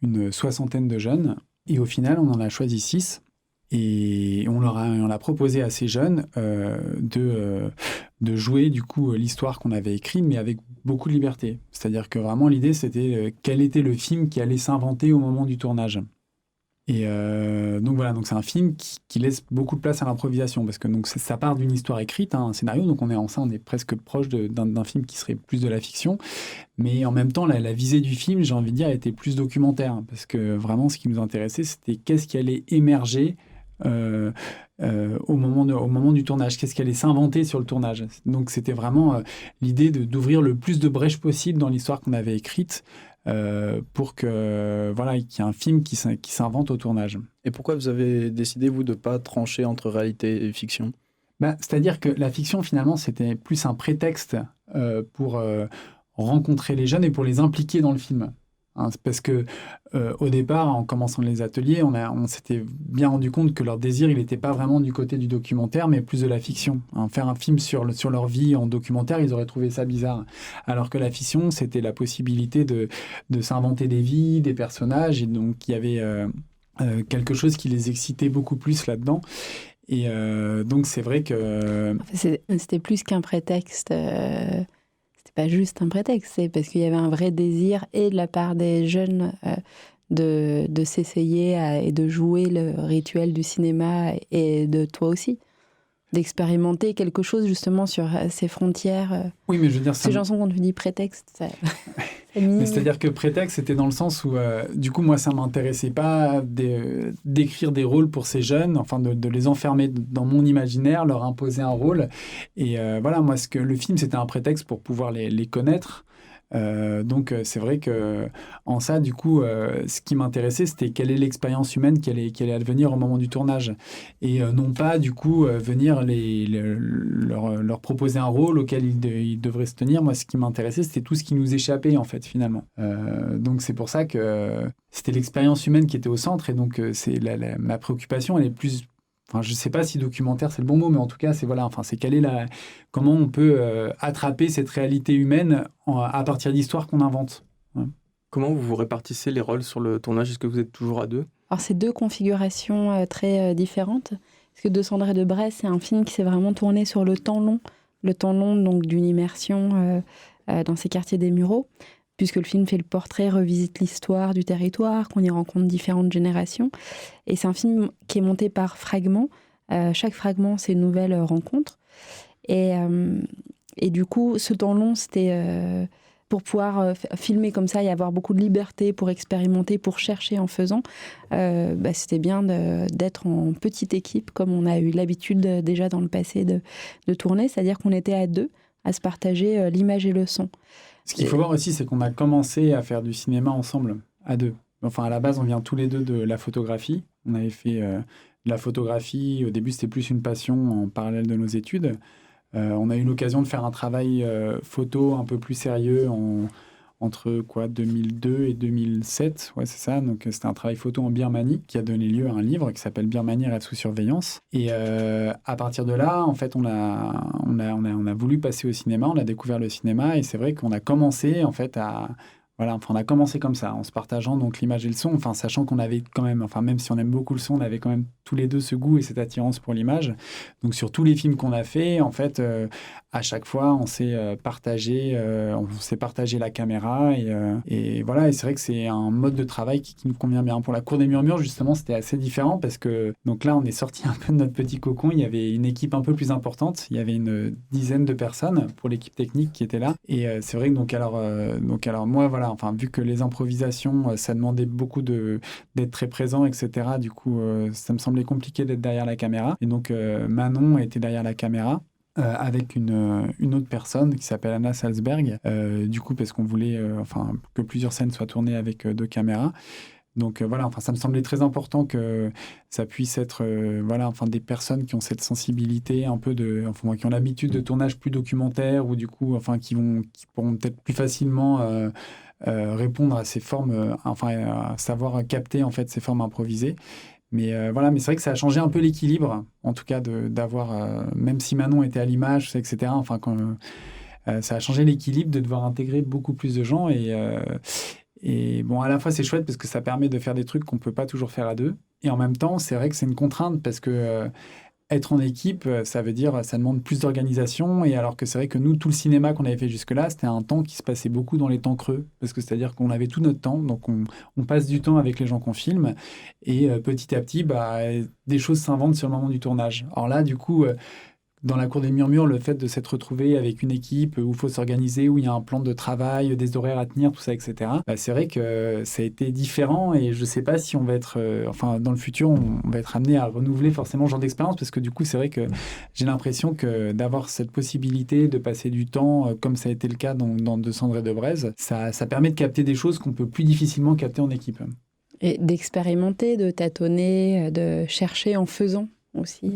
D: une 60aine de jeunes. Et au final, on en a choisi 6. Et on a proposé à ces jeunes de jouer du coup l'histoire qu'on avait écrite, mais avec beaucoup de liberté. C'est-à-dire que vraiment l'idée, c'était quel était le film qui allait s'inventer au moment du tournage. Et donc voilà, donc c'est un film qui laisse beaucoup de place à l'improvisation, parce que donc ça part d'une histoire écrite, un scénario, donc on est presque proche d'un film qui serait plus de la fiction, mais en même temps la visée du film, j'ai envie de dire, était plus documentaire, parce que vraiment ce qui nous intéressait, c'était qu'est-ce qui allait émerger au moment du tournage, qu'est-ce qui allait s'inventer sur le tournage. Donc c'était vraiment l'idée d'ouvrir le plus de brèches possible dans l'histoire qu'on avait écrite, pour qu'il y ait un film qui s'invente au tournage.
B: Et pourquoi vous avez décidé, vous, de ne pas trancher entre réalité et fiction ?
D: C'est-à-dire que la fiction, finalement, c'était plus un prétexte pour rencontrer les jeunes et pour les impliquer dans le film. Parce que au départ, en commençant les ateliers, on s'était bien rendu compte que leur désir, il n'était pas vraiment du côté du documentaire, mais plus de la fiction. Faire un film sur leur vie en documentaire, ils auraient trouvé ça bizarre. Alors que la fiction, c'était la possibilité de s'inventer des vies, des personnages, et donc il y avait quelque chose qui les excitait beaucoup plus là-dedans. Et donc c'est vrai que...
C: C'était plus qu'un prétexte... Pas juste un prétexte, c'est parce qu'il y avait un vrai désir et de la part des jeunes de s'essayer et de jouer le rituel du cinéma, et de toi aussi, d'expérimenter quelque chose justement sur ces frontières.
D: Oui, mais je veux dire...
C: Ces chansons qu'on te dit prétexte, ça...
D: Mais c'est-à-dire que prétexte, c'était dans le sens où, du coup, moi, ça ne m'intéressait pas d'écrire des rôles pour ces jeunes, enfin, de les enfermer dans mon imaginaire, leur imposer un rôle. Et voilà, moi, le film, c'était un prétexte pour pouvoir les connaître. Donc, c'est vrai qu'en ça, du coup, ce qui m'intéressait, c'était quelle est l'expérience humaine qui allait advenir au moment du tournage. Et non pas, du coup, venir leur proposer un rôle auquel ils devraient se tenir. Moi, ce qui m'intéressait, c'était tout ce qui nous échappait, en fait, finalement. Donc, c'est pour ça que c'était l'expérience humaine qui était au centre. Et donc, ma préoccupation, elle est plus... Enfin, je ne sais pas si documentaire, c'est le bon mot, mais en tout cas, c'est comment on peut attraper cette réalité humaine à partir d'histoires qu'on invente. Ouais.
A: Comment vous répartissez les rôles sur le tournage ? Est-ce que vous êtes toujours à deux ?
C: Alors, c'est deux configurations très différentes. Parce que De Cendres et de Braise, c'est un film qui s'est vraiment tourné sur le temps long donc d'une immersion dans ces quartiers des Mureaux, puisque le film fait le portrait, revisite l'histoire du territoire, qu'on y rencontre différentes générations. Et c'est un film qui est monté par fragments. Chaque fragment, c'est une nouvelle rencontre. Et du coup, ce temps long, c'était pour pouvoir filmer comme ça et avoir beaucoup de liberté pour expérimenter, pour chercher en faisant. C'était bien d'être en petite équipe, comme on a eu l'habitude déjà dans le passé de tourner. C'est-à-dire qu'on était à deux, à se partager l'image et le son.
D: Ce qu'il faut voir aussi, c'est qu'on a commencé à faire du cinéma ensemble, à deux. Enfin, à la base, on vient tous les deux de la photographie. On avait fait de la photographie. Au début, c'était plus une passion en parallèle de nos études. On a eu l'occasion de faire un travail photo un peu plus sérieux entre 2002 et 2007. Ouais, c'est ça. Donc, c'était un travail photo en Birmanie qui a donné lieu à un livre qui s'appelle Birmanie, rêve sous surveillance. Et à partir de là, en fait, on a voulu passer au cinéma. On a découvert le cinéma et c'est vrai qu'on a commencé, en fait, on a commencé comme ça, en se partageant donc l'image et le son, sachant qu'on avait quand même, même si on aime beaucoup le son, on avait quand même tous les deux ce goût et cette attirance pour l'image. Donc sur tous les films qu'on a fait, en fait, à chaque fois, on s'est partagé la caméra et voilà. Et c'est vrai que c'est un mode de travail qui nous convient bien. Pour La Cour des Murmures, justement, c'était assez différent parce que donc là, on est sorti un peu de notre petit cocon. Il y avait une équipe un peu plus importante. Il y avait une dizaine de personnes pour l'équipe technique qui était là. Et c'est vrai que donc alors moi, voilà. Vu que les improvisations, ça demandait beaucoup d'être très présent, etc. Du coup, ça me semblait compliqué d'être derrière la caméra. Et donc, Manon était derrière la caméra avec une autre personne qui s'appelle Anna Salzberg. Du coup, parce qu'on voulait que plusieurs scènes soient tournées avec deux caméras. Donc ça me semblait très important que ça puisse être des personnes qui ont cette sensibilité un peu qui ont l'habitude de tournage plus documentaire ou du coup qui pourront peut-être plus facilement répondre à ces formes, à savoir capter en fait ces formes improvisées. Mais mais c'est vrai que ça a changé un peu l'équilibre, en tout cas d'avoir, même si Manon était à l'image, etc. Ça a changé l'équilibre de devoir intégrer beaucoup plus de gens Et bon, à la fois, c'est chouette parce que ça permet de faire des trucs qu'on ne peut pas toujours faire à deux. Et en même temps, c'est vrai que c'est une contrainte parce que être en équipe, ça veut dire, ça demande plus d'organisation. Et alors que c'est vrai que nous, tout le cinéma qu'on avait fait jusque-là, c'était un temps qui se passait beaucoup dans les temps creux. Parce que c'est-à-dire qu'on avait tout notre temps. Donc, on passe du temps avec les gens qu'on filme. Et petit à petit, des choses s'inventent sur le moment du tournage. Alors là, du coup, dans La Cour des Murmures, le fait de s'être retrouvé avec une équipe où il faut s'organiser, où il y a un plan de travail, des horaires à tenir, tout ça, etc. C'est vrai que ça a été différent et je ne sais pas si on va être... dans le futur, on va être amené à renouveler forcément ce genre d'expérience parce que du coup, c'est vrai que j'ai l'impression que d'avoir cette possibilité de passer du temps, comme ça a été le cas dans De Cendres et de Braise, ça permet de capter des choses qu'on peut plus difficilement capter en équipe.
C: Et d'expérimenter, de tâtonner, de chercher en faisant aussi.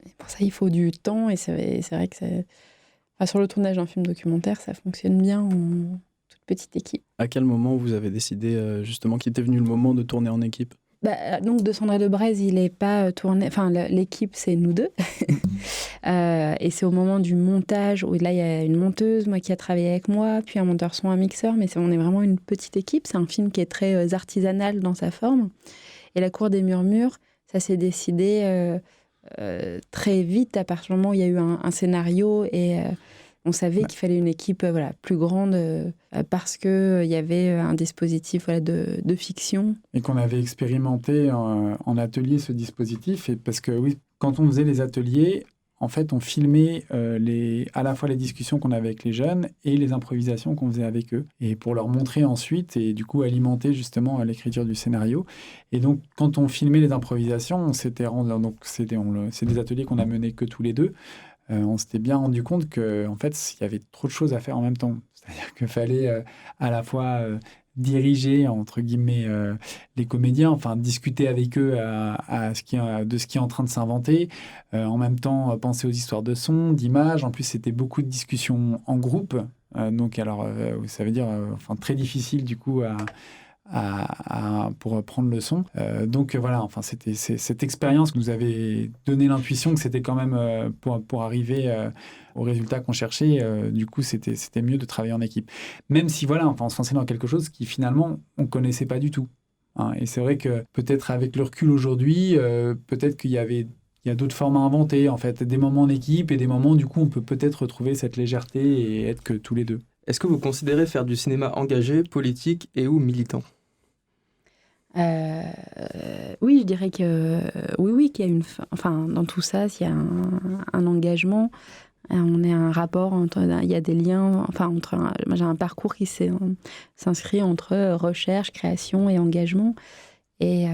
C: Et pour ça, il faut du temps et c'est vrai que sur le tournage d'un film documentaire, ça fonctionne bien en toute petite équipe.
B: À quel moment vous avez décidé justement qu'il était venu le moment de tourner en équipe ?
C: Donc, De Cendres et de Braise, il n'est pas tourné... Enfin, l'équipe, c'est nous deux. Et c'est au moment du montage où là, il y a une monteuse, moi, qui a travaillé avec moi, puis un monteur son, un mixeur. Mais on est vraiment une petite équipe. C'est un film qui est très artisanal dans sa forme. Et La Cour des Murmures, ça s'est décidé... très vite à partir du moment où il y a eu un scénario et on savait qu'il fallait une équipe plus grande parce qu'il y avait un dispositif de fiction.
D: Et qu'on avait expérimenté en atelier ce dispositif. Et parce que oui, quand on faisait les ateliers, en fait, on filmait à la fois les discussions qu'on avait avec les jeunes et les improvisations qu'on faisait avec eux. Et pour leur montrer ensuite, et du coup alimenter justement l'écriture du scénario. Et donc, quand on filmait les improvisations, c'est des ateliers qu'on a menés que tous les deux. On s'était bien rendu compte qu'en fait, il y avait trop de choses à faire en même temps. C'est-à-dire qu'il fallait à la fois... diriger, entre guillemets, les comédiens, enfin discuter avec eux de ce qui est en train de s'inventer, en même temps penser aux histoires de son, d'images. En plus, c'était beaucoup de discussions en groupe, donc alors ça veut dire très difficile du coup pour prendre le son. Donc voilà, c'était cette expérience qui nous avait donné l'intuition que c'était quand même pour arriver au résultat qu'on cherchait, du coup c'était mieux de travailler en équipe. Même si on se lançait dans quelque chose qui finalement on connaissait pas du tout. Hein. Et c'est vrai que peut-être avec le recul aujourd'hui, peut-être qu'il y a d'autres formes à inventer, en fait, des moments en équipe et des moments où du coup on peut peut-être retrouver cette légèreté et être que tous les deux.
A: Est-ce que vous considérez faire du cinéma engagé, politique et ou militant ?
C: Oui, je dirais que oui, qu'il y a dans tout ça, s'il y a un engagement, on est un rapport il y a des liens, moi j'ai un parcours qui s'inscrit entre recherche, création et engagement. Et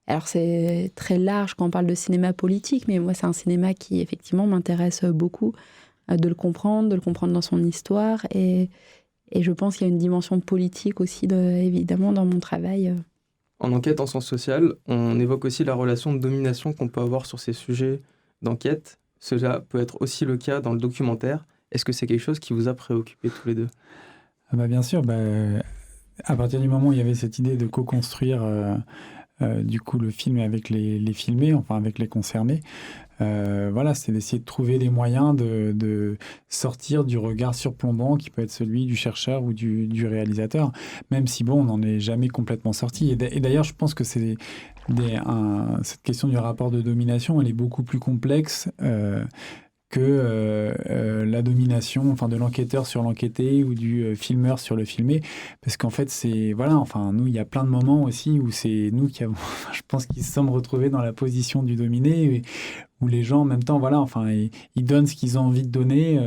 C: alors c'est très large quand on parle de cinéma politique, mais moi c'est un cinéma qui effectivement m'intéresse beaucoup, de le comprendre dans son histoire et je pense qu'il y a une dimension politique aussi, évidemment, dans mon travail.
A: En enquête en sciences sociales, on évoque aussi la relation de domination qu'on peut avoir sur ces sujets d'enquête. Cela peut être aussi le cas dans le documentaire. Est-ce que c'est quelque chose qui vous a préoccupé tous les deux ?
D: Bien sûr. À partir du moment où il y avait cette idée de co-construire du coup le film avec les filmés, avec les concernés, c'est d'essayer de trouver des moyens de sortir du regard surplombant qui peut être celui du chercheur ou du réalisateur, même si on n'en est jamais complètement sorti. Et d'ailleurs, je pense que cette question du rapport de domination, elle est beaucoup plus complexe que la domination de l'enquêteur sur l'enquêté ou du filmeur sur le filmé, parce qu'en fait nous il y a plein de moments aussi où c'est nous qui avons je pense qu'ils se sont retrouvés dans la position du dominé, où les gens en même temps ils donnent ce qu'ils ont envie de donner,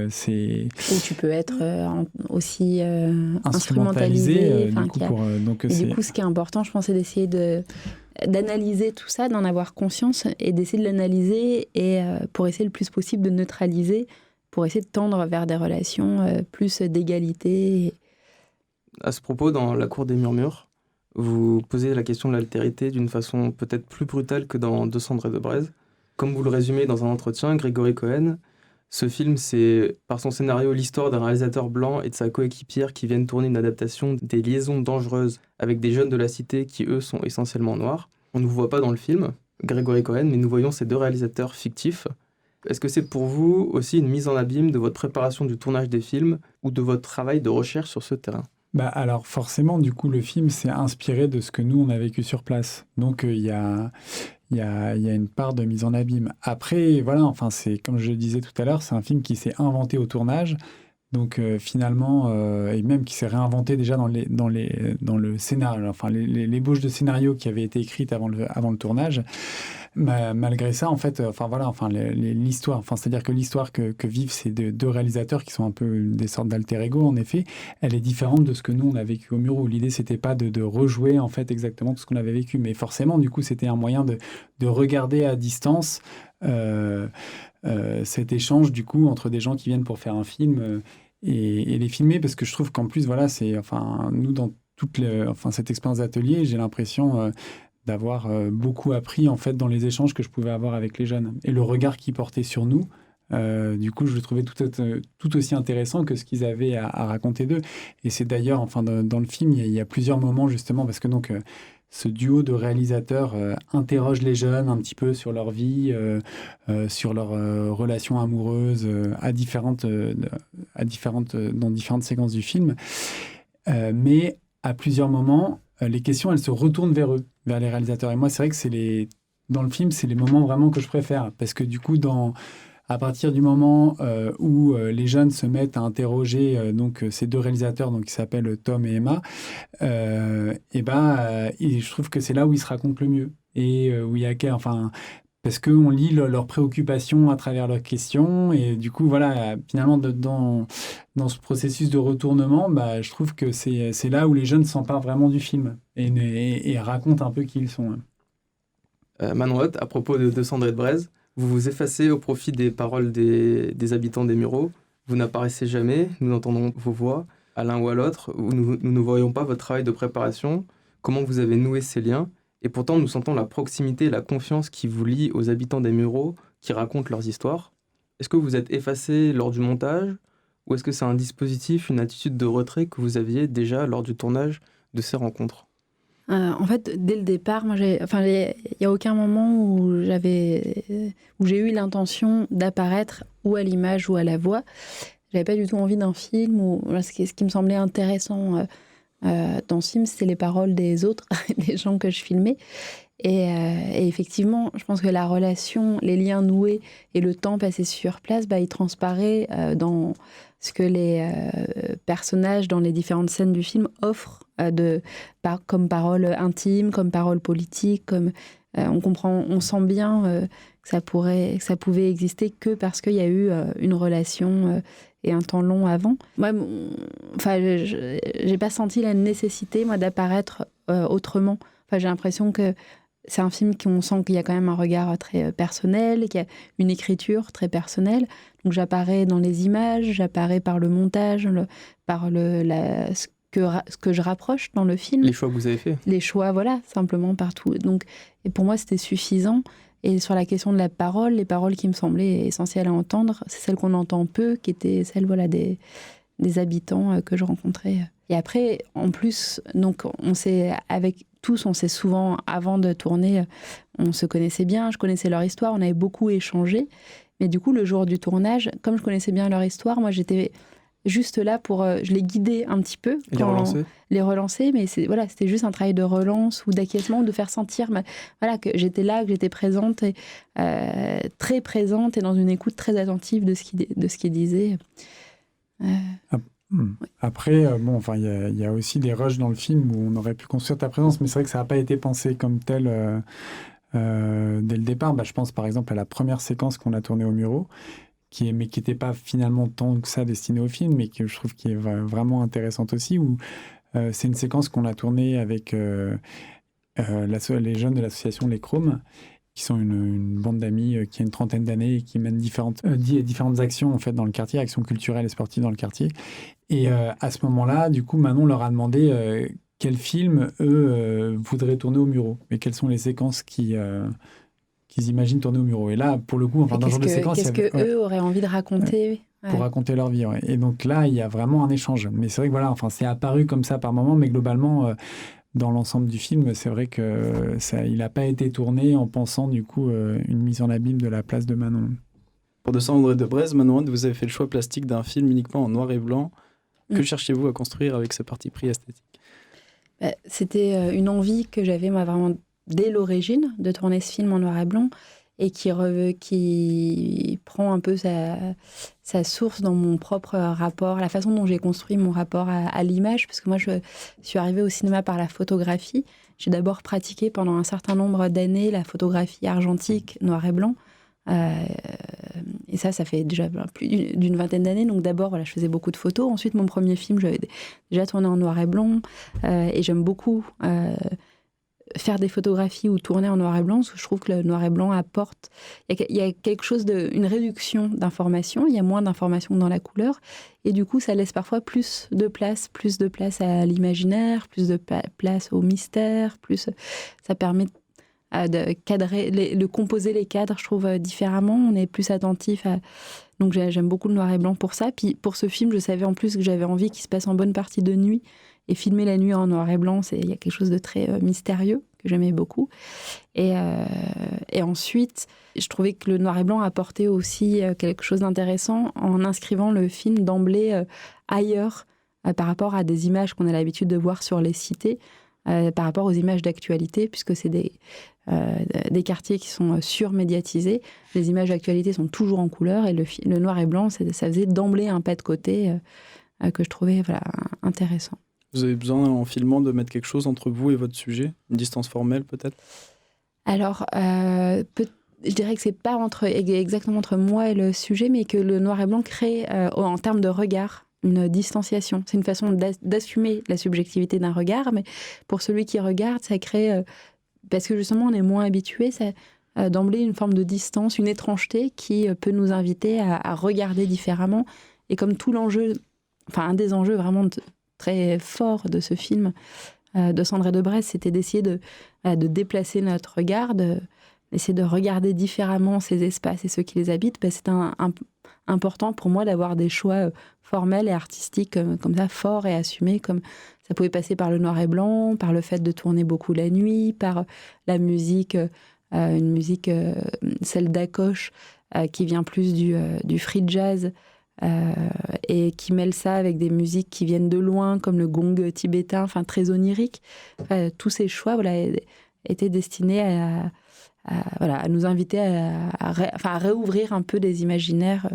D: c'est
C: où tu peux être aussi instrumentalisé
D: du coup,
C: ce qui est important, je pense, c'est d'essayer d'analyser tout ça, d'en avoir conscience et d'essayer de l'analyser et pour essayer le plus possible de neutraliser, pour essayer de tendre vers des relations plus d'égalité.
A: À ce propos, dans La Cour des Murmures, vous posez la question de l'altérité d'une façon peut-être plus brutale que dans De Cendres et de Braise. Comme vous le résumez dans un entretien, Grégory Cohen, ce film, c'est par son scénario l'histoire d'un réalisateur blanc et de sa coéquipière qui viennent tourner une adaptation des Liaisons dangereuses avec des jeunes de la cité qui, eux, sont essentiellement noirs. On ne vous voit pas dans le film, Grégory Cohen, mais nous voyons ces deux réalisateurs fictifs. Est-ce que c'est pour vous aussi une mise en abîme de votre préparation du tournage des films ou de votre travail de recherche sur ce terrain ?
D: Alors forcément, du coup, le film s'est inspiré de ce que nous, on a vécu sur place. Donc, il y a une part de mise en abîme. Après, voilà, enfin, c'est comme je le disais tout à l'heure, c'est un film qui s'est inventé au tournage. Donc finalement, et même qui s'est réinventé déjà dans le scénario, enfin l'ébauche de scénario qui avait été écrite avant le tournage. Malgré ça, en fait, enfin voilà, enfin l'histoire, enfin c'est-à-dire que l'histoire que vivent ces deux réalisateurs qui sont un peu des sortes d'alter ego, en effet, elle est différente de ce que nous on a vécu au Muro. L'idée c'était pas de rejouer en fait exactement tout ce qu'on avait vécu, mais forcément du coup c'était un moyen de regarder à distance. Cet échange du coup entre des gens qui viennent pour faire un film et les filmer, parce que je trouve qu'en plus voilà, c'est enfin nous dans cette expérience d'atelier, j'ai l'impression d'avoir beaucoup appris en fait dans les échanges que je pouvais avoir avec les jeunes et le regard qu'ils portaient sur nous. Du coup, je le trouvais tout aussi intéressant que ce qu'ils avaient à raconter d'eux. Et c'est d'ailleurs, enfin, dans le film, il y a plusieurs moments justement parce que donc ce duo de réalisateurs interroge les jeunes un petit peu sur leur vie, sur leurs relations amoureuses dans différentes séquences du film. Mais à plusieurs moments, les questions, elles se retournent vers eux, vers les réalisateurs. Et moi, c'est vrai que dans le film, c'est les moments vraiment que je préfère. Parce que du coup, à partir du moment où les jeunes se mettent à interroger ces deux réalisateurs qui s'appellent Tom et Emma, je trouve que c'est là où ils se racontent le mieux. Et où il y a parce qu'on lit leurs préoccupations à travers leurs questions. Et du coup, voilà, finalement, dans ce processus de retournement, je trouve que c'est là où les jeunes s'emparent vraiment du film et racontent un peu qui ils sont.
A: Manon Hoth, à propos de Cendrée de Braise, vous vous effacez au profit des paroles des habitants des Mureaux. Vous n'apparaissez jamais, nous entendons vos voix, à l'un ou à l'autre, où nous ne voyons pas votre travail de préparation, comment vous avez noué ces liens, et pourtant nous sentons la proximité et la confiance qui vous lie aux habitants des Mureaux, qui racontent leurs histoires. Est-ce que vous êtes effacé lors du montage, ou est-ce que c'est un dispositif, une attitude de retrait que vous aviez déjà lors du tournage de ces rencontres ?
C: En fait, dès le départ, moi, il n'y a aucun moment où j'ai eu l'intention d'apparaître ou à l'image ou à la voix. J'avais pas du tout envie d'un film. Ce qui me semblait intéressant dans ce film, c'était les paroles des autres, des gens que je filmais. Et effectivement, je pense que la relation, les liens noués et le temps passé sur place, il transparaît dans ce que les personnages dans les différentes scènes du film offrent comme paroles intimes, comme paroles politiques, comme on sent bien que ça pouvait exister que parce qu'il y a eu une relation et un temps long avant. Moi, j'ai pas senti la nécessité moi d'apparaître autrement. J'ai l'impression que c'est un film qu'on sent qu'il y a quand même un regard très personnel, qu'il y a une écriture très personnelle. Donc j'apparais dans les images, j'apparais par le montage, ce que je rapproche dans le film.
A: Les choix que vous avez faits.
C: Les choix, voilà, simplement partout. Donc, et pour moi, c'était suffisant. Et sur la question de la parole, les paroles qui me semblaient essentielles à entendre, c'est celles qu'on entend peu, qui étaient celles des habitants que je rencontrais. Et après, en plus, donc, on s'est souvent, avant de tourner, on se connaissait bien, je connaissais leur histoire, on avait beaucoup échangé. Mais du coup, le jour du tournage, comme je connaissais bien leur histoire, moi, j'étais juste là je les guidais un petit peu.
A: Et les
C: relancer, mais c'était juste un travail de relance ou d'acquiescement, de faire sentir que j'étais là, que j'étais présente, très présente et dans une écoute très attentive de ce qu'ils disaient.
D: Après, il y a aussi des rushs dans le film où on aurait pu construire ta présence, mais c'est vrai que ça n'a pas été pensé comme tel dès le départ. Je pense par exemple à la première séquence qu'on a tournée au Muro, qui n'était pas finalement tant que ça destinée au film, mais que je trouve qui est vraiment intéressante aussi, où c'est une séquence qu'on a tournée avec les jeunes de l'association Les Chromes, qui sont une bande d'amis qui a une trentaine d'années et qui mènent différentes actions en fait dans le quartier, actions culturelles et sportives dans le quartier. Et à ce moment-là, du coup, Manon leur a demandé quels films eux voudraient tourner au Muro, et quelles sont les séquences qu'ils imaginent tourner au Muro. Et là, pour le coup, dans ce genre de séquence,
C: qu'est-ce que eux auraient envie de raconter
D: pour raconter leur vie. Ouais. Et donc là, il y a vraiment un échange. Mais c'est vrai que c'est apparu comme ça par moment, mais globalement. Dans l'ensemble du film, c'est vrai qu'il n'a pas été tourné en pensant du coup une mise en abîme de la place de Manon.
B: Pour De Cendrée de Braise, Manon, vous avez fait le choix plastique d'un film uniquement en noir et blanc, Que cherchiez-vous à construire avec ce parti pris esthétique ?
C: C'était une envie que j'avais, moi, vraiment, dès l'origine, de tourner ce film en noir et blanc, et qui prend un peu sa source dans mon propre rapport, la façon dont j'ai construit mon rapport à l'image, parce que moi, je suis arrivée au cinéma par la photographie. J'ai d'abord pratiqué pendant un certain nombre d'années la photographie argentique, noir et blanc. Et ça fait déjà plus d'une vingtaine d'années. Donc d'abord, voilà, je faisais beaucoup de photos. Ensuite, mon premier film, j'avais déjà tourné en noir et blanc. Et j'aime beaucoup faire des photographies ou tourner en noir et blanc, parce que je trouve que le noir et blanc apporte... Il y a quelque chose une réduction d'informations. Il y a moins d'informations que dans la couleur. Et du coup, ça laisse parfois plus de place à l'imaginaire, plus de place au mystère. Ça permet de cadrer, de composer les cadres, je trouve, différemment. On est plus attentif à... Donc j'aime beaucoup le noir et blanc pour ça. Puis pour ce film, je savais en plus que j'avais envie qu'il se passe en bonne partie de nuit. Et filmer la nuit en noir et blanc, il y a quelque chose de très mystérieux que j'aimais beaucoup. Et ensuite, je trouvais que le noir et blanc apportait aussi quelque chose d'intéressant en inscrivant le film d'emblée ailleurs par rapport à des images qu'on a l'habitude de voir sur les cités, par rapport aux images d'actualité, puisque c'est des quartiers qui sont surmédiatisés. Les images d'actualité sont toujours en couleur et le noir et blanc, ça faisait d'emblée un pas de côté que je trouvais intéressant.
B: Vous avez besoin, en filmant, de mettre quelque chose entre vous et votre sujet ? Une distance formelle, peut-être ?
C: Alors, je dirais que c'est pas exactement entre moi et le sujet, mais que le noir et blanc crée, en termes de regard, une distanciation. C'est une façon d'assumer la subjectivité d'un regard, mais pour celui qui regarde, ça crée... parce que justement, on est moins habitué, ça d'emblée une forme de distance, une étrangeté qui peut nous inviter à regarder différemment. Et comme tout l'enjeu, un des enjeux vraiment très fort de ce film de Sandré de Brest, c'était d'essayer de déplacer notre regard, d'essayer de regarder différemment ces espaces et ceux qui les habitent. C'est important pour moi d'avoir des choix formels et artistiques comme ça, forts et assumés, comme ça pouvait passer par le noir et blanc, par le fait de tourner beaucoup la nuit, par la musique, une musique, celle d'Acoche, qui vient plus du free jazz, et qui mêle ça avec des musiques qui viennent de loin, comme le gong tibétain, très onirique. Tous ces choix étaient destinés à nous inviter à réouvrir un peu des imaginaires.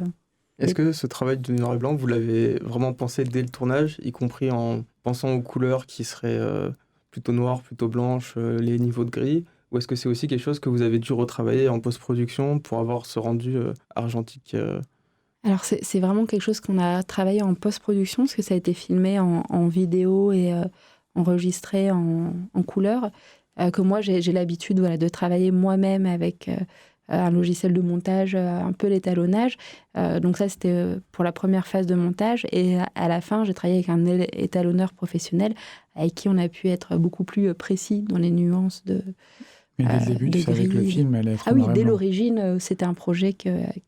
A: Est-ce que ce travail du noir et blanc, vous l'avez vraiment pensé dès le tournage, y compris en pensant aux couleurs qui seraient plutôt noires, plutôt blanches, les niveaux de gris ? Ou est-ce que c'est aussi quelque chose que vous avez dû retravailler en post-production pour avoir ce rendu argentique
C: Alors, c'est vraiment quelque chose qu'on a travaillé en post-production, parce que ça a été filmé en vidéo et enregistré en couleur, que moi, j'ai l'habitude de travailler moi-même avec un logiciel de montage, un peu l'étalonnage. Donc ça, c'était pour la première phase de montage. Et à la fin, j'ai travaillé avec un étalonneur professionnel avec qui on a pu être beaucoup plus précis dans les nuances de...
D: Mais dès le début, tu savais que le film allait être
C: Ah oui,
D: noir et
C: dès
D: blanc.
C: l'origine, c'était un projet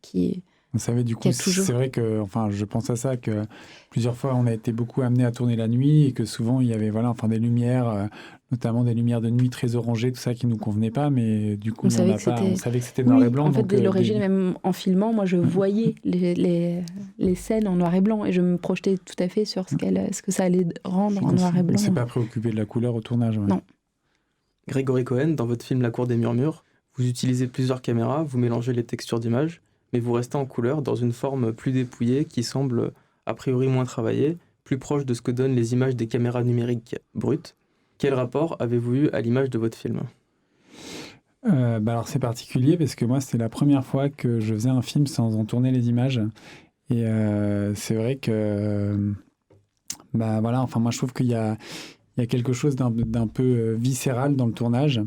C: qui...
D: On savait du coup, c'est vrai que, je pense à ça, que plusieurs fois on a été beaucoup amené à tourner la nuit et que souvent il y avait des lumières, notamment des lumières de nuit très orangées, tout ça qui nous convenait pas, mais du coup on savait que c'était noir et blanc.
C: En fait, dès l'origine, même en filmant, moi je voyais les scènes en noir et blanc et je me projetais tout à fait sur ce que ça allait rendre en noir et blanc.
D: On s'est pas préoccupé de la couleur au tournage. Ouais.
C: Non.
A: Grégory Cohen, dans votre film La Cour des Murmures, vous utilisez plusieurs caméras, vous mélangez les textures d'images, mais vous restez en couleur dans une forme plus dépouillée qui semble a priori moins travaillée, plus proche de ce que donnent les images des caméras numériques brutes. Quel rapport avez-vous eu à l'image de votre film ?
D: Alors c'est particulier parce que moi c'était la première fois que je faisais un film sans en tourner les images. Et c'est vrai que moi je trouve qu'il y a quelque chose d'un peu viscéral dans le tournage.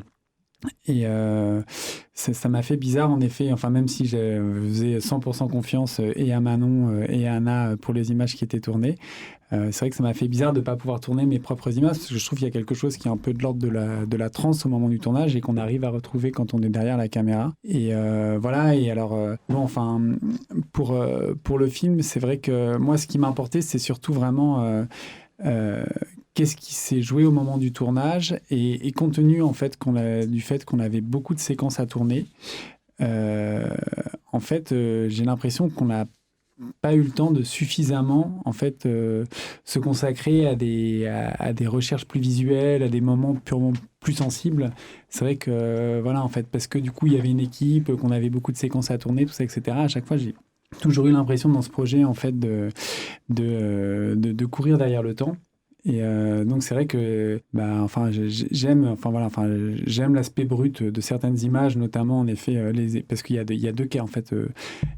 D: Et ça m'a fait bizarre en effet, même si je faisais 100% confiance et à Manon et à Anna pour les images qui étaient tournées, c'est vrai que ça m'a fait bizarre de ne pas pouvoir tourner mes propres images, parce que je trouve qu'il y a quelque chose qui est un peu de l'ordre de la transe au moment du tournage et qu'on arrive à retrouver quand on est derrière la caméra. Et voilà, et alors pour le film, c'est vrai que moi ce qui m'a importé, c'est surtout vraiment qu'est-ce qui s'est joué au moment du tournage et compte tenu en fait du fait qu'on avait beaucoup de séquences à tourner, j'ai l'impression qu'on a pas eu le temps de suffisamment en fait se consacrer à des recherches plus visuelles, à des moments purement plus sensibles. C'est vrai que voilà en fait, parce que du coup il y avait une équipe, qu'on avait beaucoup de séquences à tourner, tout ça, etc. À chaque fois j'ai toujours eu l'impression dans ce projet en fait de courir derrière le temps. Et donc c'est vrai que j'aime l'aspect brut de certaines images, notamment en effet parce qu'il y a deux cas en fait,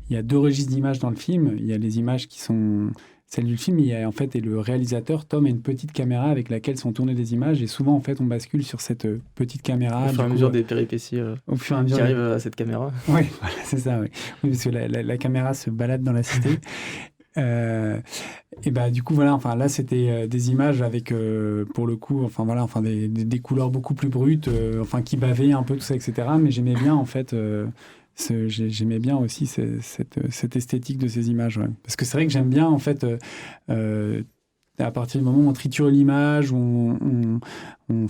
D: il y a deux registres d'images dans le film. Il y a les images qui sont celles du film, et le réalisateur Tom a une petite caméra avec laquelle sont tournées des images, et souvent en fait on bascule sur cette petite caméra.
A: Au fur et à mesure des péripéties qui arrivent à cette caméra.
D: Oui, voilà, c'est ça. Oui, parce que la caméra se balade dans la cité. Et bah du coup voilà, enfin là c'était des images avec pour le coup des couleurs beaucoup plus brutes, qui bavaient un peu tout ça, etc. Mais j'aimais bien en fait j'aimais bien aussi cette esthétique de ces images, ouais. Parce que c'est vrai que j'aime bien en fait à partir du moment où on triture l'image,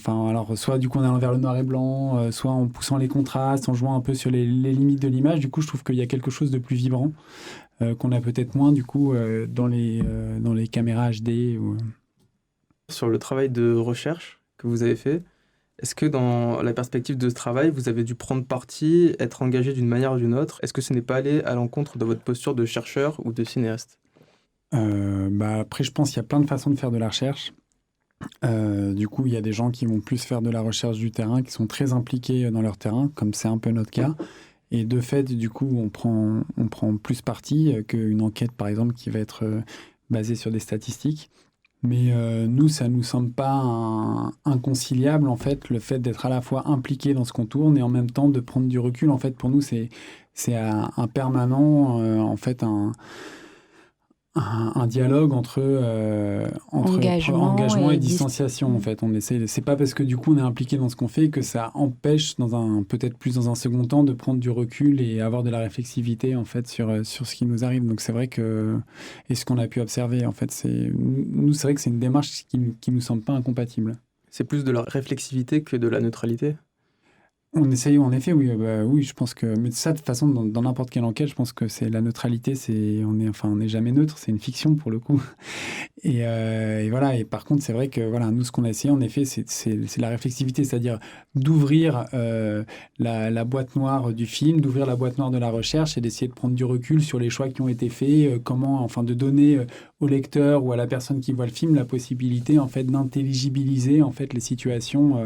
D: alors soit du coup en allant vers le noir et blanc, soit en poussant les contrastes, en jouant un peu sur les limites de l'image. Du coup je trouve qu'il y a quelque chose de plus vibrant qu'on a peut-être moins du coup dans les caméras HD.
A: Sur le travail de recherche que vous avez fait, est-ce que dans la perspective de ce travail, vous avez dû prendre parti, être engagé d'une manière ou d'une autre? Est-ce que ce n'est pas allé à l'encontre de votre posture de chercheur ou de cinéaste?
D: Après, je pense qu'il y a plein de façons de faire de la recherche. Du coup, il y a des gens qui vont plus faire de la recherche du terrain, qui sont très impliqués dans leur terrain, comme c'est un peu notre cas. Et de fait, du coup, on prend plus parti qu'une enquête, par exemple, qui va être basée sur des statistiques. Mais nous, ça ne nous semble pas inconciliable, en fait, le fait d'être à la fois impliqué dans ce qu'on tourne et en même temps de prendre du recul. En fait, pour nous, c'est un permanent, en fait, un dialogue entre engagement et distanciation. En fait, on essaie. C'est pas parce que du coup on est impliqué dans ce qu'on fait que ça empêche, peut-être plus dans un second temps, de prendre du recul et avoir de la réflexivité en fait sur ce qui nous arrive. Donc c'est vrai que et ce qu'on a pu observer en fait, c'est vrai que c'est une démarche qui nous semble pas incompatible.
A: C'est plus de la réflexivité que de la neutralité?
D: On essaye, en effet, oui, oui, je pense que, mais ça, de toute façon, dans n'importe quelle enquête, je pense que c'est la neutralité, on n'est jamais neutre, c'est une fiction pour le coup. Et voilà, et par contre, c'est vrai que, voilà, nous, ce qu'on a essayé, en effet, c'est la réflexivité, c'est-à-dire d'ouvrir la boîte noire du film, d'ouvrir la boîte noire de la recherche et d'essayer de prendre du recul sur les choix qui ont été faits, de donner au lecteur ou à la personne qui voit le film la possibilité, en fait, d'intelligibiliser, en fait, les situations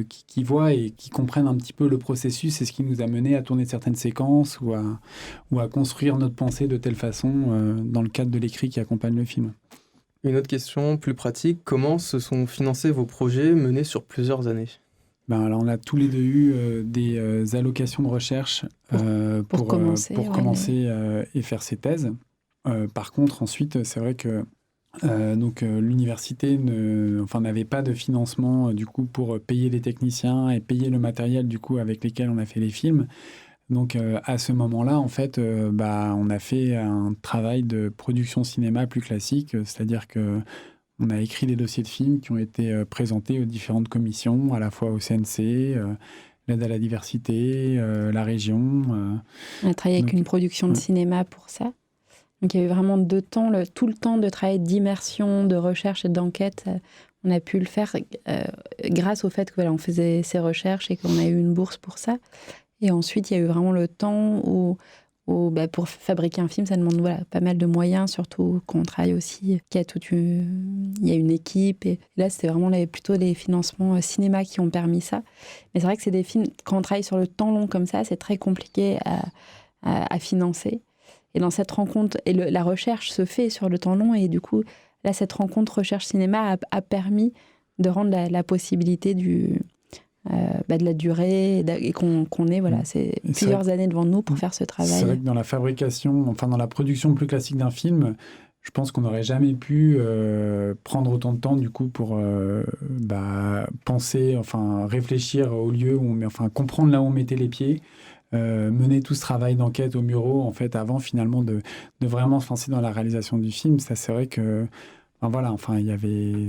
D: qui voient et qui comprennent un petit peu le processus et ce qui nous a mené à tourner certaines séquences ou à construire notre pensée de telle façon dans le cadre de l'écrit qui accompagne le film.
A: Une autre question plus pratique, comment se sont financés vos projets menés sur plusieurs années?
D: Alors on a tous les deux eu des allocations de recherche pour commencer et faire ses thèses. Par contre, ensuite, c'est vrai que l'université n'avait pas de financement du coup pour payer les techniciens et payer le matériel du coup avec lesquels on a fait les films. Donc à ce moment-là, en fait, on a fait un travail de production cinéma plus classique, c'est-à-dire que on a écrit des dossiers de films qui ont été présentés aux différentes commissions, à la fois au CNC, l'aide à la diversité, la région.
C: On a travaillé avec une production de cinéma pour ça. Donc il y a eu vraiment tout le temps de travail d'immersion, de recherche et d'enquête. On a pu le faire grâce au fait qu'on faisait ces recherches et qu'on a eu une bourse pour ça. Et ensuite, il y a eu vraiment le temps où pour fabriquer un film, ça demande pas mal de moyens, surtout qu'on travaille aussi. Il y a une équipe. Et là, c'était vraiment plutôt les financements cinéma qui ont permis ça. Mais c'est vrai que c'est des films, quand on travaille sur le temps long comme ça, c'est très compliqué à financer. Et dans cette rencontre, la recherche se fait sur le temps long, et du coup, là, cette rencontre recherche-cinéma a permis de rendre la possibilité de la durée, et qu'on ait c'est plusieurs années devant nous pour faire ce travail.
D: C'est vrai que dans la fabrication, dans la production plus classique d'un film, je pense qu'on n'aurait jamais pu prendre autant de temps du coup pour penser, réfléchir au lieu où comprendre là où on mettait les pieds. Mener tout ce travail d'enquête au Muro, en fait, avant finalement de vraiment se lancer dans la réalisation du film. Ça, c'est vrai que, il y avait...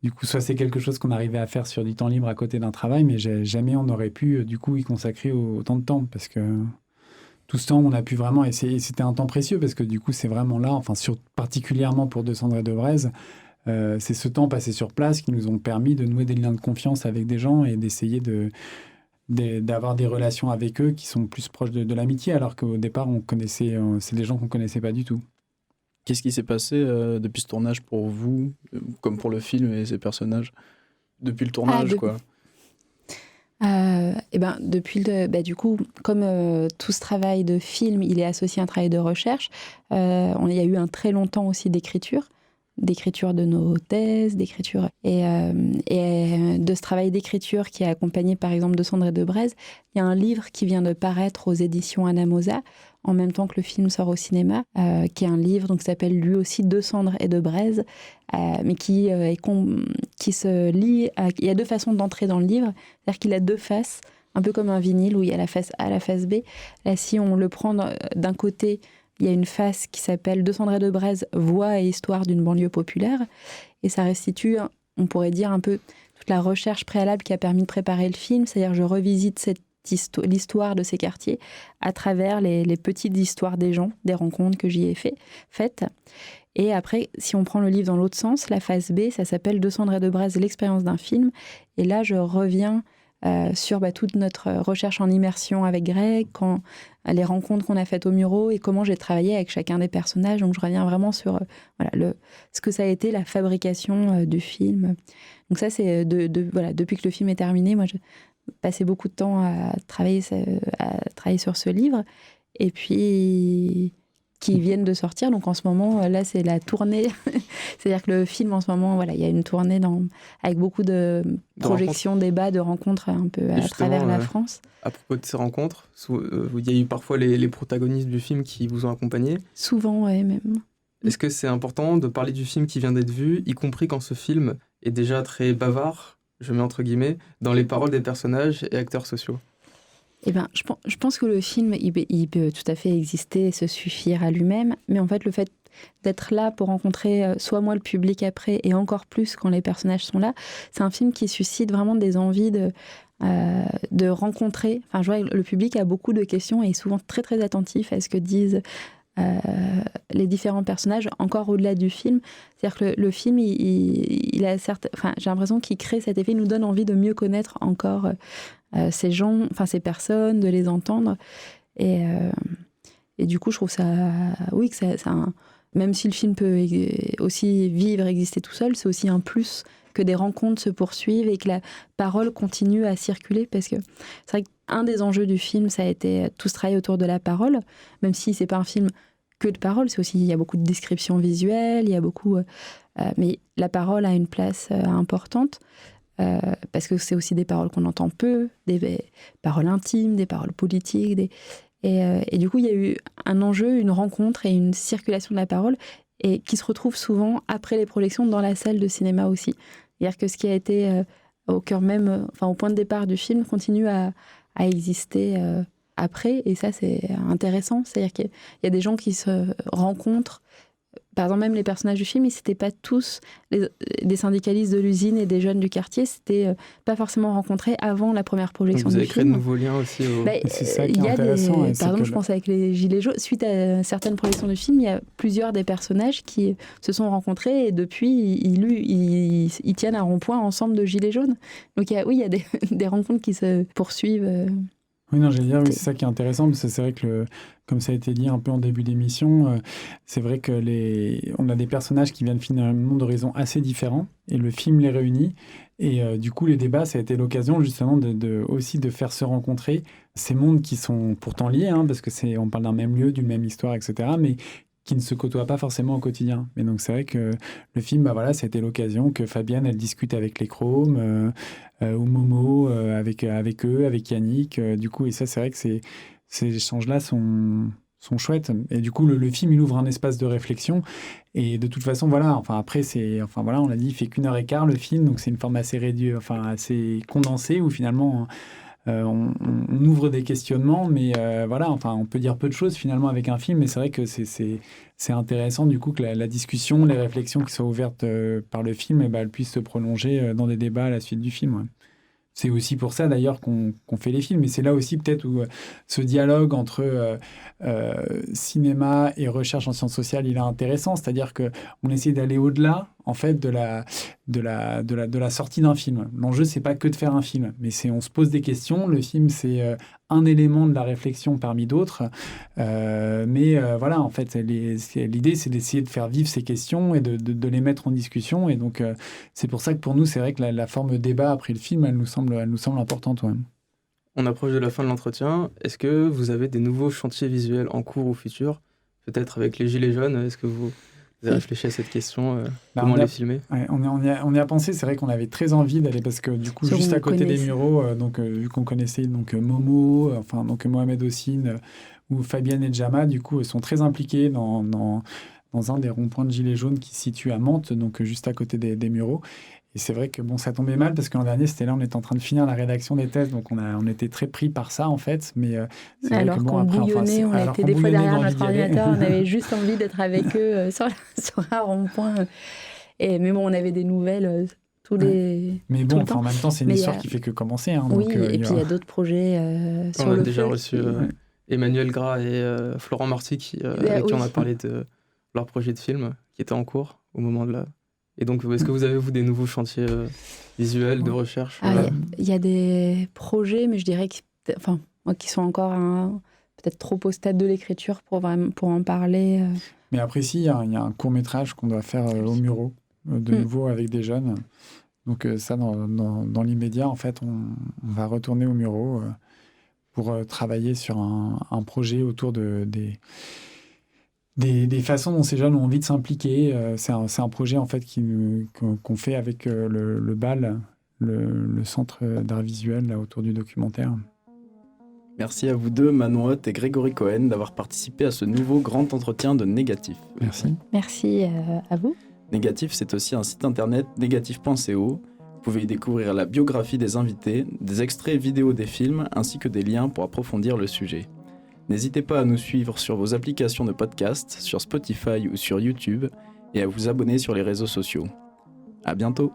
D: Du coup, soit c'est quelque chose qu'on arrivait à faire sur du temps libre à côté d'un travail, mais jamais on aurait pu, du coup, y consacrer autant de temps, parce que tout ce temps, on a pu vraiment, et c'était un temps précieux parce que du coup, c'est vraiment là, particulièrement pour 2 Cendres et de Braise, c'est ce temps passé sur place qui nous ont permis de nouer des liens de confiance avec des gens et d'essayer d'avoir des relations avec eux qui sont plus proches de l'amitié, alors qu'au départ, c'est des gens qu'on ne connaissait pas du tout.
B: Qu'est-ce qui s'est passé depuis ce tournage pour vous, comme pour le film et ses personnages? Depuis le tournage, quoi.
C: Depuis du coup, comme tout ce travail de film, il est associé à un travail de recherche, il y a eu un très long temps aussi d'écriture de nos thèses, d'écriture et de ce travail d'écriture qui est accompagné par exemple de Cendres et de Braise. Il y a un livre qui vient de paraître aux éditions Anamosa en même temps que le film sort au cinéma, qui est un livre donc, qui s'appelle lui aussi De Cendres et de Braise, mais qui se lit. Il y a 2 façons d'entrer dans le livre, c'est-à-dire qu'il a 2 faces, un peu comme un vinyle où il y a la face A, la face B. Là, si on le prend d'un côté, il y a une face qui s'appelle De Cendres et de Braise, voix et histoire d'une banlieue populaire, et ça restitue, on pourrait dire, un peu toute la recherche préalable qui a permis de préparer le film, c'est-à-dire je revisite l'histoire de ces quartiers à travers les petites histoires des gens, des rencontres que j'y ai faites. Et après, si on prend le livre dans l'autre sens, la phase B, ça s'appelle De Cendres et de Braise, l'expérience d'un film. Et là, je reviens sur toute notre recherche en immersion avec Greg, les rencontres qu'on a faites au Muro et comment j'ai travaillé avec chacun des personnages. Donc, je reviens vraiment sur ce que ça a été la fabrication du film. Donc ça, c'est depuis que le film est terminé, moi, j'ai passé beaucoup de temps à travailler sur ce livre. Et puis, qui viennent de sortir. Donc en ce moment, là, c'est la tournée. C'est-à-dire que le film, en ce moment, il y a une tournée avec beaucoup de projections, débats, de rencontres un peu à travers la France.
A: À propos de ces rencontres, il y a eu parfois les protagonistes du film qui vous ont accompagné.
C: Souvent, oui, même.
A: Est-ce que c'est important de parler du film qui vient d'être vu, y compris quand ce film est déjà très bavard, je mets entre guillemets, dans les paroles des personnages et acteurs sociaux?
C: Je pense que le film, il peut tout à fait exister et se suffire à lui-même. Mais en fait, le fait d'être là pour rencontrer soit moi le public après et encore plus quand les personnages sont là, c'est un film qui suscite vraiment des envies de rencontrer. Enfin, je vois que le public a beaucoup de questions et est souvent très très attentif à ce que disent les différents personnages, encore au-delà du film. C'est-à-dire que le film, il a j'ai l'impression qu'il crée cet effet, il nous donne envie de mieux connaître encore ces gens, ces personnes, de les entendre. Et du coup, je trouve ça... Oui, que même si le film peut aussi vivre, exister tout seul, c'est aussi un plus que des rencontres se poursuivent et que la parole continue à circuler. Parce que c'est vrai qu'un des enjeux du film, ça a été tout ce travail autour de la parole, même si c'est pas un film que de parole, il y a beaucoup de descriptions visuelles, il y a beaucoup... mais la parole a une place importante. Parce que c'est aussi des paroles qu'on entend peu, des paroles intimes, des paroles politiques. Et du coup, il y a eu un enjeu, une rencontre et une circulation de la parole et qui se retrouve souvent après les projections dans la salle de cinéma aussi. C'est-à-dire que ce qui a été au cœur même, au point de départ du film, continue à exister après. Et ça, c'est intéressant. C'est-à-dire qu'il y a des gens qui se rencontrent. Par exemple, même les personnages du film, ils n'étaient pas tous des syndicalistes de l'usine et des jeunes du quartier. C'était pas forcément rencontrés avant la première projection du film.
A: Vous avez créé de nouveaux liens aussi.
D: C'est ça qui est intéressant.
C: Par exemple, je pense avec les Gilets jaunes, suite à certaines projections du film, il y a plusieurs des personnages qui se sont rencontrés et depuis, ils tiennent un rond-point ensemble de Gilets jaunes. Donc il y a des rencontres qui se poursuivent.
D: Oui, non, j'allais dire, c'est ça qui est intéressant, parce que c'est vrai que, comme ça a été dit un peu en début d'émission, c'est vrai que on a des personnages qui viennent finalement d'horizons assez différents, et le film les réunit, et du coup, les débats, ça a été l'occasion justement aussi de faire se rencontrer ces mondes qui sont pourtant liés, parce que on parle d'un même lieu, d'une même histoire, etc., mais qui ne se côtoient pas forcément au quotidien. Mais donc c'est vrai que le film, ça a été l'occasion que Fabienne, elle discute avec les Chromes, ou Momo, avec eux, avec Yannick. Du coup, et ça, c'est vrai que ces échanges-là sont chouettes. Et du coup, le film, il ouvre un espace de réflexion. Et de toute façon, après, on l'a dit, il fait qu'1h15 le film, donc c'est une forme assez réduite, assez condensée, où finalement... on ouvre des questionnements, mais on peut dire peu de choses finalement avec un film, mais c'est vrai que c'est intéressant du coup que la discussion, les réflexions qui sont ouvertes par le film, elles puissent se prolonger dans des débats à la suite du film. Ouais. C'est aussi pour ça d'ailleurs qu'on fait les films. Et c'est là aussi peut-être où ce dialogue entre cinéma et recherche en sciences sociales, il est intéressant. C'est-à-dire qu'on essaie d'aller au-delà en fait de la sortie d'un film. L'enjeu, c'est pas que de faire un film, mais on se pose des questions. Le film, c'est un élément de la réflexion parmi d'autres. Voilà, en fait, l'idée, c'est d'essayer de faire vivre ces questions et de les mettre en discussion. Et donc, c'est pour ça que pour nous, c'est vrai que la forme débat après le film, elle nous semble importante. Ouais.
A: On approche de la fin de l'entretien. Est-ce que vous avez des nouveaux chantiers visuels en cours ou futurs? Peut-être avec les Gilets jaunes, est-ce que vous avez réfléchi à cette question? Comment les filmer?
D: Ouais, on y a pensé. C'est vrai qu'on avait très envie d'aller, parce que du coup, juste à côté des Mureaux, vu qu'on connaissait Momo, donc Mohamed Hossein ou Fabienne et Djama, du coup, ils sont très impliqués dans un des ronds-points de Gilets jaunes qui se situe à Mantes, donc juste à côté des Mureaux. Et c'est vrai que ça tombait mal parce que l'an dernier, c'était là, on était en train de finir la rédaction des thèses, donc on était très pris par ça en fait. Mais c'est
C: alors
D: vrai que
C: qu'on bouillonnait, on était des fois derrière notre ordinateur, on avait juste envie d'être avec eux sur un rond-point. Mais bon, on avait des nouvelles tous les.
D: Mais bon, en même temps, c'est une histoire qui fait que commencer. Hein,
C: oui,
D: donc,
C: et puis il y a d'autres projets sur le feu.
A: On a déjà reçu Emmanuel Gras et Florent Marty avec qui on a parlé de leur projet de film qui était en cours au moment de la. Et donc, est-ce que vous avez, vous, des nouveaux chantiers visuels de recherche?
C: Il y a des projets, mais je dirais qui sont encore peut-être trop au stade de l'écriture pour en parler.
D: Mais après, il y a un court-métrage qu'on doit faire au Mureaux, de nouveau avec des jeunes. Donc ça, dans l'immédiat, en fait, on va retourner au Mureaux pour travailler sur un projet autour des façons dont ces jeunes ont envie de s'impliquer. C'est un projet en fait qu'on fait avec le BAL, le Centre d'art visuel là, autour du documentaire.
B: Merci à vous deux, Manon Hoth et Grégory Cohen, d'avoir participé à ce nouveau grand entretien de Négatif.
D: Merci.
C: Merci à vous.
B: Négatif, c'est aussi un site internet, négatif.co. Vous pouvez y découvrir la biographie des invités, des extraits vidéo des films, ainsi que des liens pour approfondir le sujet. N'hésitez pas à nous suivre sur vos applications de podcast, sur Spotify ou sur YouTube, et à vous abonner sur les réseaux sociaux. À bientôt!